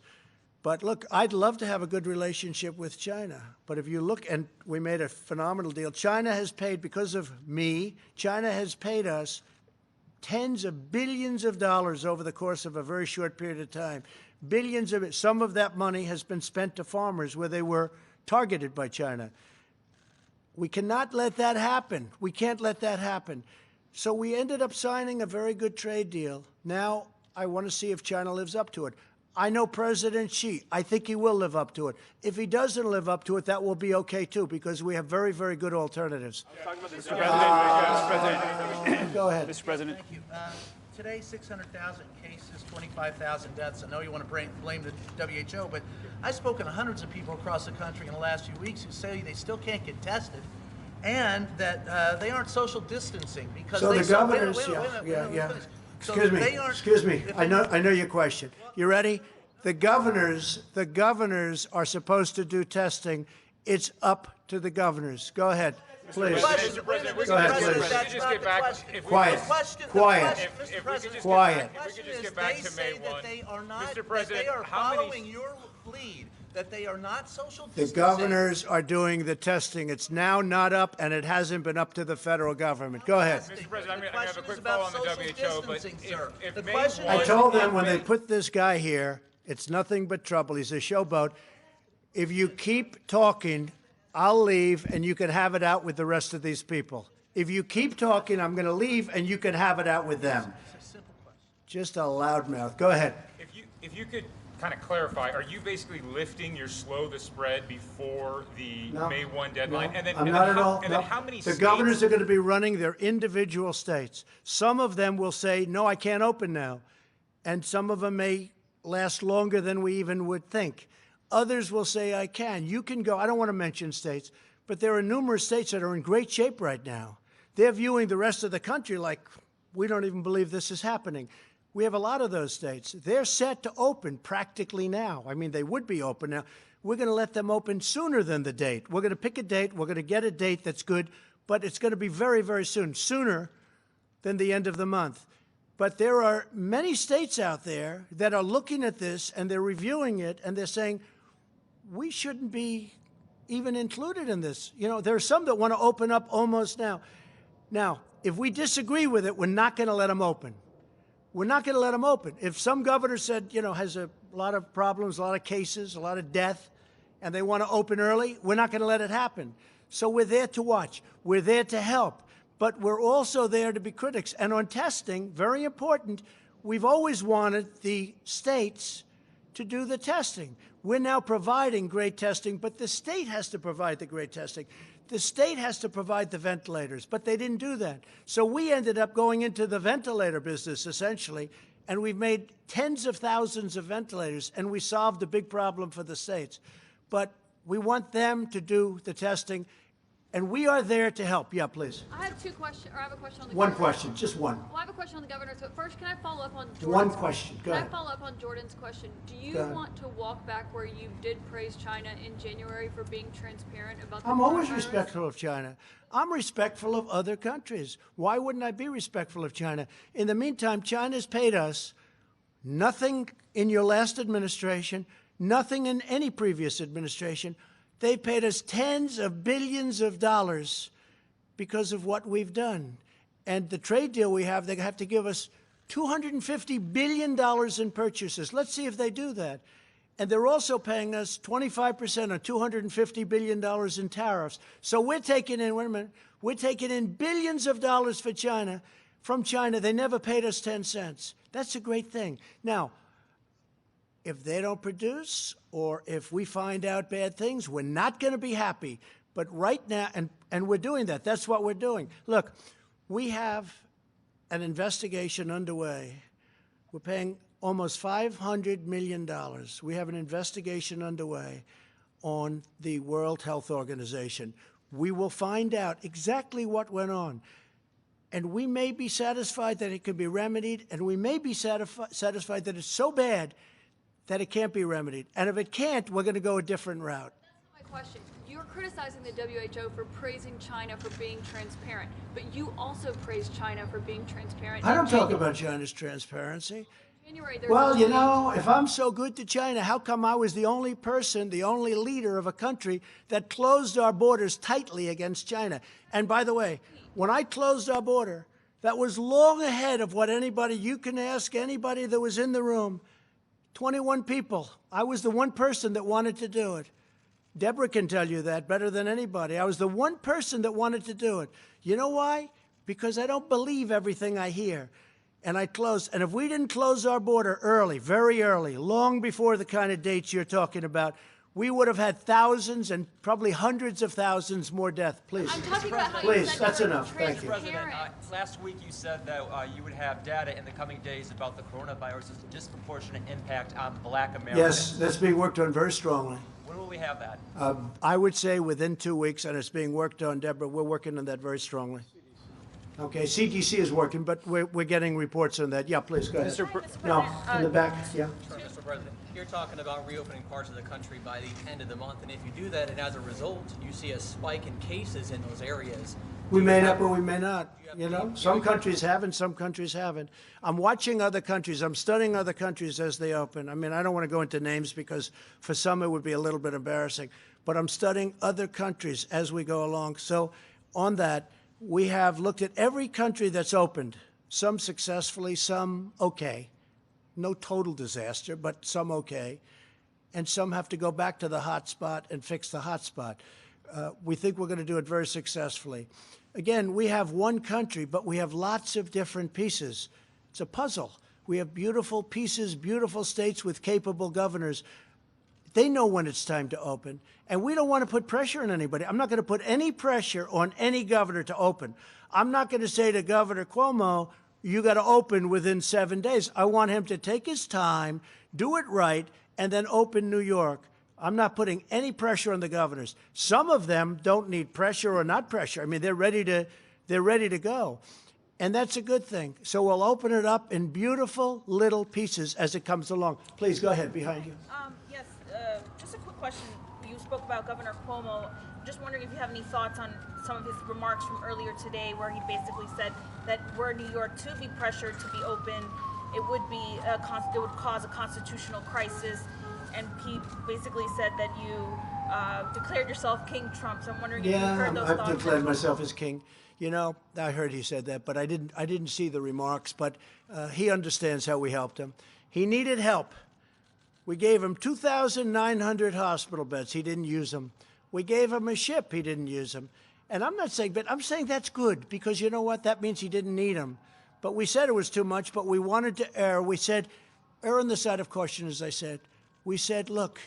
But look, I'd love to have a good relationship with China. But if you look, and we made a phenomenal deal. China has paid, because of me, China has paid us tens of billions of dollars over the course of a very short period of time. Billions of it. Some of that money has been spent to farmers where they were targeted by China. We cannot let that happen. We can't let that happen. So we ended up signing a very good trade deal. Now I want to see if China lives up to it. I know President Xi. I think he will live up to it. If he doesn't live up to it, that will be okay, too, because we have very, very good alternatives. Mr. President. Go ahead. Mr. President. Thank you. Today, 600,000 cases, 25,000 deaths. I know you want to blame the WHO, but I've spoken to hundreds of people across the country in the last few weeks who say they still can't get tested, and that they aren't social distancing because so they... the governors, Excuse me. I know your question. You ready? The governors are supposed to do testing. It's up to the governors. Go ahead, please. Mr. President, go ahead, please. Quiet. Quiet. Quiet. If we could just get back to May 1. Mr. President, they are following your lead, that they are not social distancing. The governors are doing the testing. It's now not up, and it hasn't been up to the federal government. Go ahead. Mr. President, I'm going to have a quick follow on the WHO, but if May 1... I told them when they put this guy here, It's nothing but trouble. He's a showboat. If you keep talking, I'll leave, and you can have it out with the rest of these people. If you keep talking, I'm going to leave, and you can have it out with them. Just a loudmouth. Go ahead. If you could kind of clarify, are you basically lifting your slow the spread before the May 1 deadline? No, And then, I'm and not then at how, all. And No. then how many The states? governors are going to be running their individual states. Some of them will say, no, I can't open now. And some of them may last longer than we even would think. Others will say, I can. You can go. I don't want to mention states, but there are numerous states that are in great shape right now. They're viewing the rest of the country like, we don't even believe this is happening. We have a lot of those states. They're set to open practically now. I mean, they would be open now. We're going to let them open sooner than the date. We're going to pick a date. We're going to get a date that's good, but it's going to be very, very soon, sooner than the end of the month. But there are many states out there that are looking at this, and they're reviewing it, and they're saying, we shouldn't be even included in this. You know, there are some that want to open up almost now. Now, if we disagree with it, we're not going to let them open. We're not going to let them open. If some governor said, you know, has a lot of problems, a lot of cases, a lot of death, and they want to open early, we're not going to let it happen. So we're there to watch. We're there to help. But we're also there to be critics. And on testing, very important, we've always wanted the states to do the testing. We're now providing great testing, but the state has to provide the great testing. The state has to provide the ventilators, but they didn't do that. So we ended up going into the ventilator business, essentially, and we've made tens of thousands of ventilators, and we solved a big problem for the states. But we want them to do the testing, and we are there to help. Yeah, please. I have two questions, or I have a question on the One governor. question, just one. Well, I have a question on the governor. So first, can I follow up on Jordan's One question. Go Can ahead. I follow up on Jordan's question? Do you Go ahead. want to walk back where you did praise China in January for being transparent about the I'm always coronavirus? respectful of China. I'm respectful of other countries. Why wouldn't I be respectful of China? In the meantime, China's paid us nothing in your last administration, nothing in any previous administration. They paid us tens of billions of dollars because of what we've done. And the trade deal we have, they have to give us $250 billion in purchases. Let's see if they do that. And they're also paying us 25% on $250 billion in tariffs. So we're taking in, wait a minute, we're taking in billions of dollars for China. From China, they never paid us 10 cents. That's a great thing. Now, if they don't produce or if we find out bad things, we're not going to be happy. But right now, and we're doing that. That's what we're doing. Look, we have an investigation underway. We're paying almost $500 million. We have an investigation underway on the World Health Organization. We will find out exactly what went on. And we may be satisfied that it could be remedied, and we may be satisfied that it's so bad that it can't be remedied. And if it can't, we're going to go a different route. That's my question. You're criticizing the WHO for praising China for being transparent, but you also praised China for being transparent. I don't talk about China's transparency. January, there's Well, a- you know, if I'm so good to China, how come I was the only person, the only leader of a country that closed our borders tightly against China? And by the way, when I closed our border, that was long ahead of what anybody, you can ask anybody that was in the room, 21 people. I was the one person that wanted to do it. Deborah can tell you that better than anybody. I was the one person that wanted to do it. You know why? Because I don't believe everything I hear. And I closed. And if we didn't close our border early, very early, long before the kind of dates you're talking about, we would have had thousands and probably hundreds of thousands more deaths. Please. I'm talking about how you Please, said that's you were enough. Thank you. President, last week you said that you would have data in the coming days about the coronavirus's disproportionate impact on Black Americans. Yes, that's being worked on very strongly. When will we have that? I would say within 2 weeks, and it's being worked on, Deborah. We're working on that very strongly. Okay, CDC is working, but we're getting reports on that. Yeah, please, go ahead. No, in the back, yeah. Mr. President, you're talking about reopening parts of the country by the end of the month, and if you do that, and as a result, you see a spike in cases in those areas. We may not, but we may not. You know, some countries have and some countries haven't. I'm watching other countries. I'm studying other countries as they open. I mean, I don't want to go into names because for some it would be a little bit embarrassing. But I'm studying other countries as we go along. So on that, we have looked at every country that's opened, some successfully, some okay. No total disaster, but some okay. And some have to go back to the hot spot and fix the hot spot. We think we're going to do it very successfully. Again, we have one country, but we have lots of different pieces. It's a puzzle. We have beautiful pieces, beautiful states with capable governors. They know when it's time to open, and we don't want to put pressure on anybody. I'm not going to put any pressure on any governor to open. I'm not going to say to Governor Cuomo, you got to open within 7 days. I want him to take his time, do it right, and then open New York. I'm not putting any pressure on the governors. Some of them don't need pressure or not pressure. I mean, they're ready to go. And that's a good thing. So we'll open it up in beautiful little pieces as it comes along. Please go ahead, behind you. Yes, just a quick question. You spoke about Governor Cuomo. Just wondering if you have any thoughts on some of his remarks from earlier today, where he basically said that were New York to be pressured to be open, it would cause a constitutional crisis. And he basically said that you declared yourself King Trump. So I'm wondering if you heard those thoughts. I've declared myself as king. You know, I heard he said that, but I didn't see the remarks. But he understands how we helped him. He needed help. We gave him 2,900 hospital beds. He didn't use them. We gave him a ship. He didn't use them. And I'm not saying, but I'm saying that's good, because you know what? That means he didn't need them. But we said it was too much, but we wanted to err. We said, err on the side of caution, as I said. We said, look,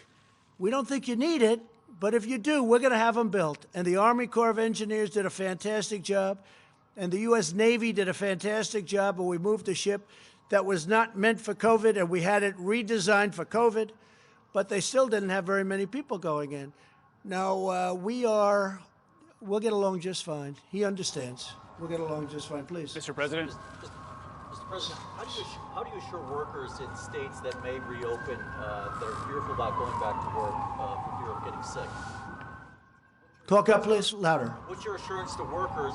we don't think you need it, but if you do, we're going to have them built. And the Army Corps of Engineers did a fantastic job, and the U.S. Navy did a fantastic job, and we moved a ship that was not meant for COVID, and we had it redesigned for COVID, but they still didn't have very many people going in. Now, we'll get along just fine. He understands. We'll get along just fine, please. Mr. President. Mr. President, how do you assure workers in states that may reopen that are fearful about going back to work for fear of getting sick? Talk up, please, louder. What's your assurance to workers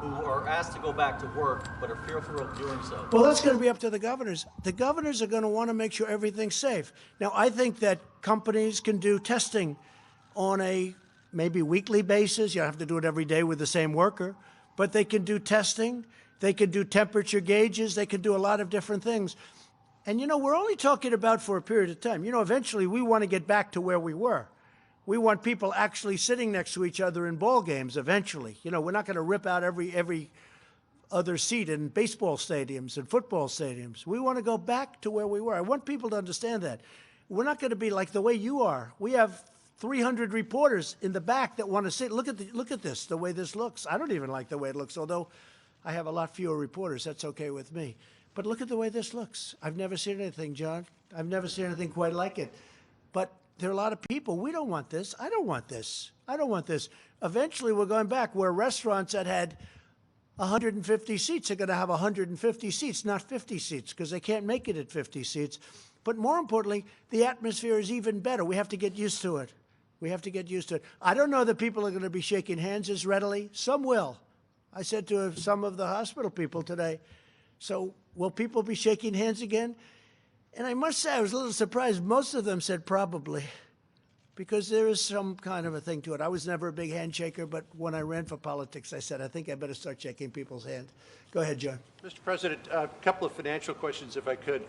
who are asked to go back to work but are fearful of doing so? Well, that's going to be up to the governors. The governors are going to want to make sure everything's safe. Now, I think that companies can do testing on a maybe weekly basis. You don't have to do it every day with the same worker, but they can do testing. They could do temperature gauges. They could do a lot of different things. And, you know, we're only talking about for a period of time. You know, eventually we want to get back to where we were. We want people actually sitting next to each other in ball games eventually. You know, we're not going to rip out every other seat in baseball stadiums and football stadiums. We want to go back to where we were. I want people to understand that. We're not going to be like the way you are. We have 300 reporters in the back that want to sit. Look at this, the way this looks. I don't even like the way it looks, although I have a lot fewer reporters. That's okay with me. But look at the way this looks. I've never seen anything, John. I've never seen anything quite like it. But there are a lot of people. We don't want this. I don't want this. I don't want this. Eventually, we're going back where restaurants that had 150 seats are going to have 150 seats, not 50 seats, because they can't make it at 50 seats. But more importantly, the atmosphere is even better. We have to get used to it. We have to get used to it. I don't know that people are going to be shaking hands as readily. Some will. I said to some of the hospital people today, so will people be shaking hands again? And I must say, I was a little surprised. Most of them said probably, because there is some kind of a thing to it. I was never a big handshaker, but when I ran for politics, I said, I think I better start shaking people's hands. Go ahead, John. Mr. President, a couple of financial questions, if I could.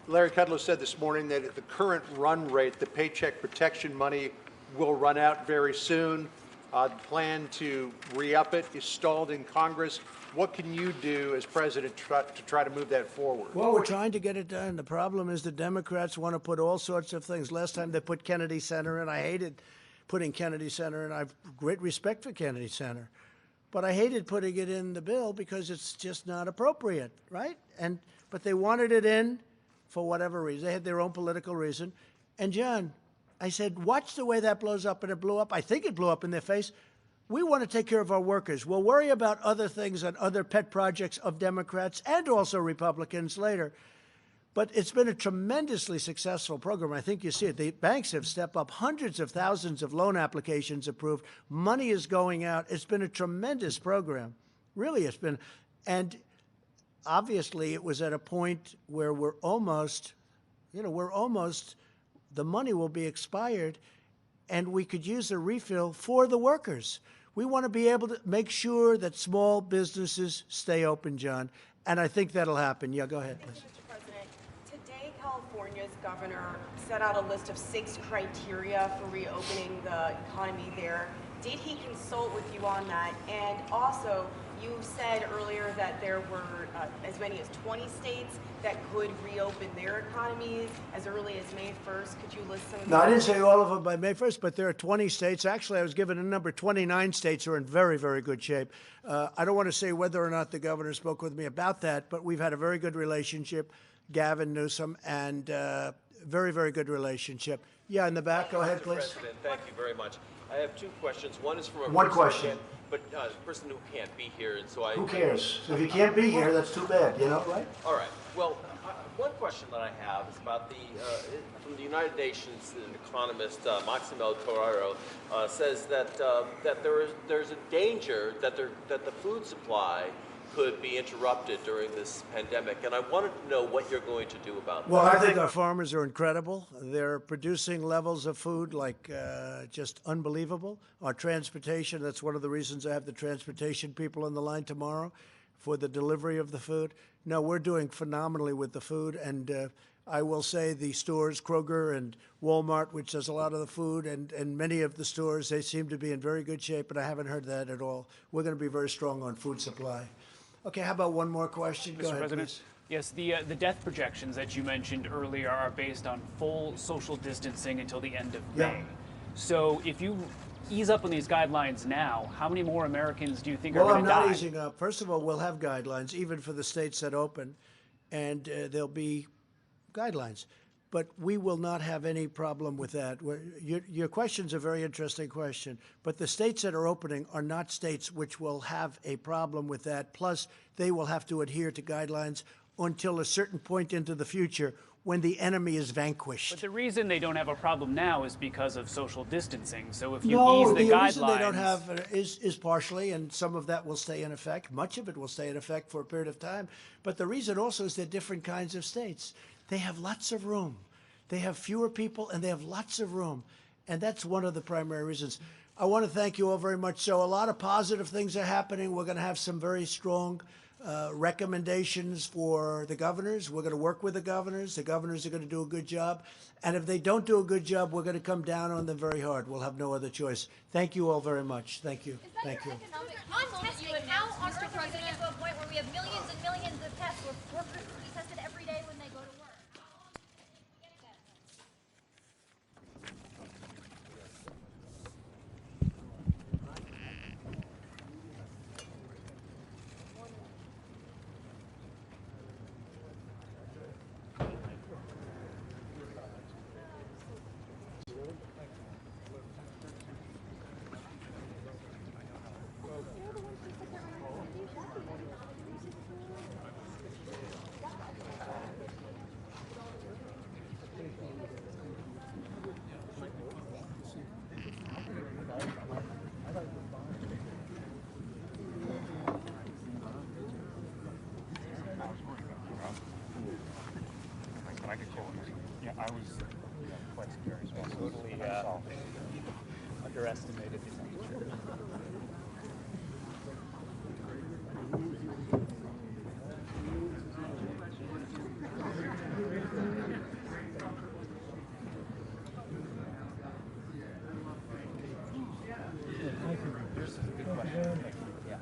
Larry Kudlow said this morning that at the current run rate, the Paycheck protection money will run out very soon. The plan to re-up it is stalled in Congress. What can you do as president to try to move that forward? Well, we're trying to get it done. The problem is the Democrats want to put all sorts of things. Last time they put Kennedy Center in. I hated putting Kennedy Center in. I have great respect for Kennedy Center. But I hated putting it in the bill because it's just not appropriate, right? But they wanted it in for whatever reason. They had their own political reason. And, John, I said, watch the way that blows up, and it blew up. I think it blew up in their face. We want to take care of our workers. We'll worry about other things and other pet projects of Democrats and also Republicans later. But it's been a tremendously successful program. I think you see it. The banks have stepped up. Hundreds of thousands of loan applications approved. Money is going out. It's been a tremendous program. Really, it's been. And obviously, it was at a point where we're almost, the money will be expired, and we could use a refill for the workers. We want to be able to make sure that small businesses stay open, John, and I think that'll happen. Yeah, go ahead, Liz. Mr. President. governor set out a list of 6 criteria for reopening the economy there. Did he consult with you on that? And also, you said earlier that there were as many as 20 states that could reopen their economies as early as May 1st. Could you list some of those? No, I didn't say all of them by May 1st, but there are 20 states. Actually, I was given a number. 29 states are in very, very good shape. I don't want to say whether or not the governor spoke with me about that, but we've had a very good relationship, Gavin Newsom, and very, very good relationship. Yeah, in the back. Go ahead, Mr. please. President, thank you very much. I have 2 questions. One is from a One person question. who can't- but a person who can't be here, and so I. Who cares? If you can't be here, that's too bad, you know, right? All right. Well, one question that I have is about from the United Nations, an economist, Maximo Torero, says that there's a danger that the food supply could be interrupted during this pandemic, and I wanted to know what you're going to do about that. Well, I think our farmers are incredible. They're producing levels of food like just unbelievable. Our transportation, that's one of the reasons I have the transportation people on the line tomorrow for the delivery of the food. No, we're doing phenomenally with the food, and I will say the stores, Kroger and Walmart, which does a lot of the food, and many of the stores, they seem to be in very good shape, but I haven't heard that at all. We're going to be very strong on food supply. Okay, how about one more question? Go Mr. ahead, President, please. yes, the death projections that you mentioned earlier are based on full social distancing until the end of May. So if you ease up on these guidelines now, how many more Americans do you think are Well, going I'm to die? not easing up. First of all, we'll have guidelines, even for the states that open, and there'll be guidelines. But we will not have any problem with that. Your question's a very interesting question, but the states that are opening are not states which will have a problem with that. Plus, they will have to adhere to guidelines until a certain point into the future when the enemy is vanquished. But the reason they don't have a problem now is because of social distancing. So if you No, ease the the guidelines, reason they don't have is partially, and some of that will stay in effect. Much of it will stay in effect for a period of time. But the reason also is they're different kinds of states. They have lots of room. They have fewer people, and they have lots of room. And that's one of the primary reasons. I want to thank you all very much. So a lot of positive things are happening. We're going to have some very strong recommendations for the governors. We're going to work with the governors. The governors are going to do a good job. And if they don't do a good job, we're going to come down on them very hard. We'll have no other choice. Thank you all very much. Thank you. Thank you. On testing, how on earth are we going to get to a point where we have millions and millions of tests where workers can be tested every day when they go to work? Yeah, I was quite scary as well. Totally underestimated the temperature. Here's a good question. Yeah.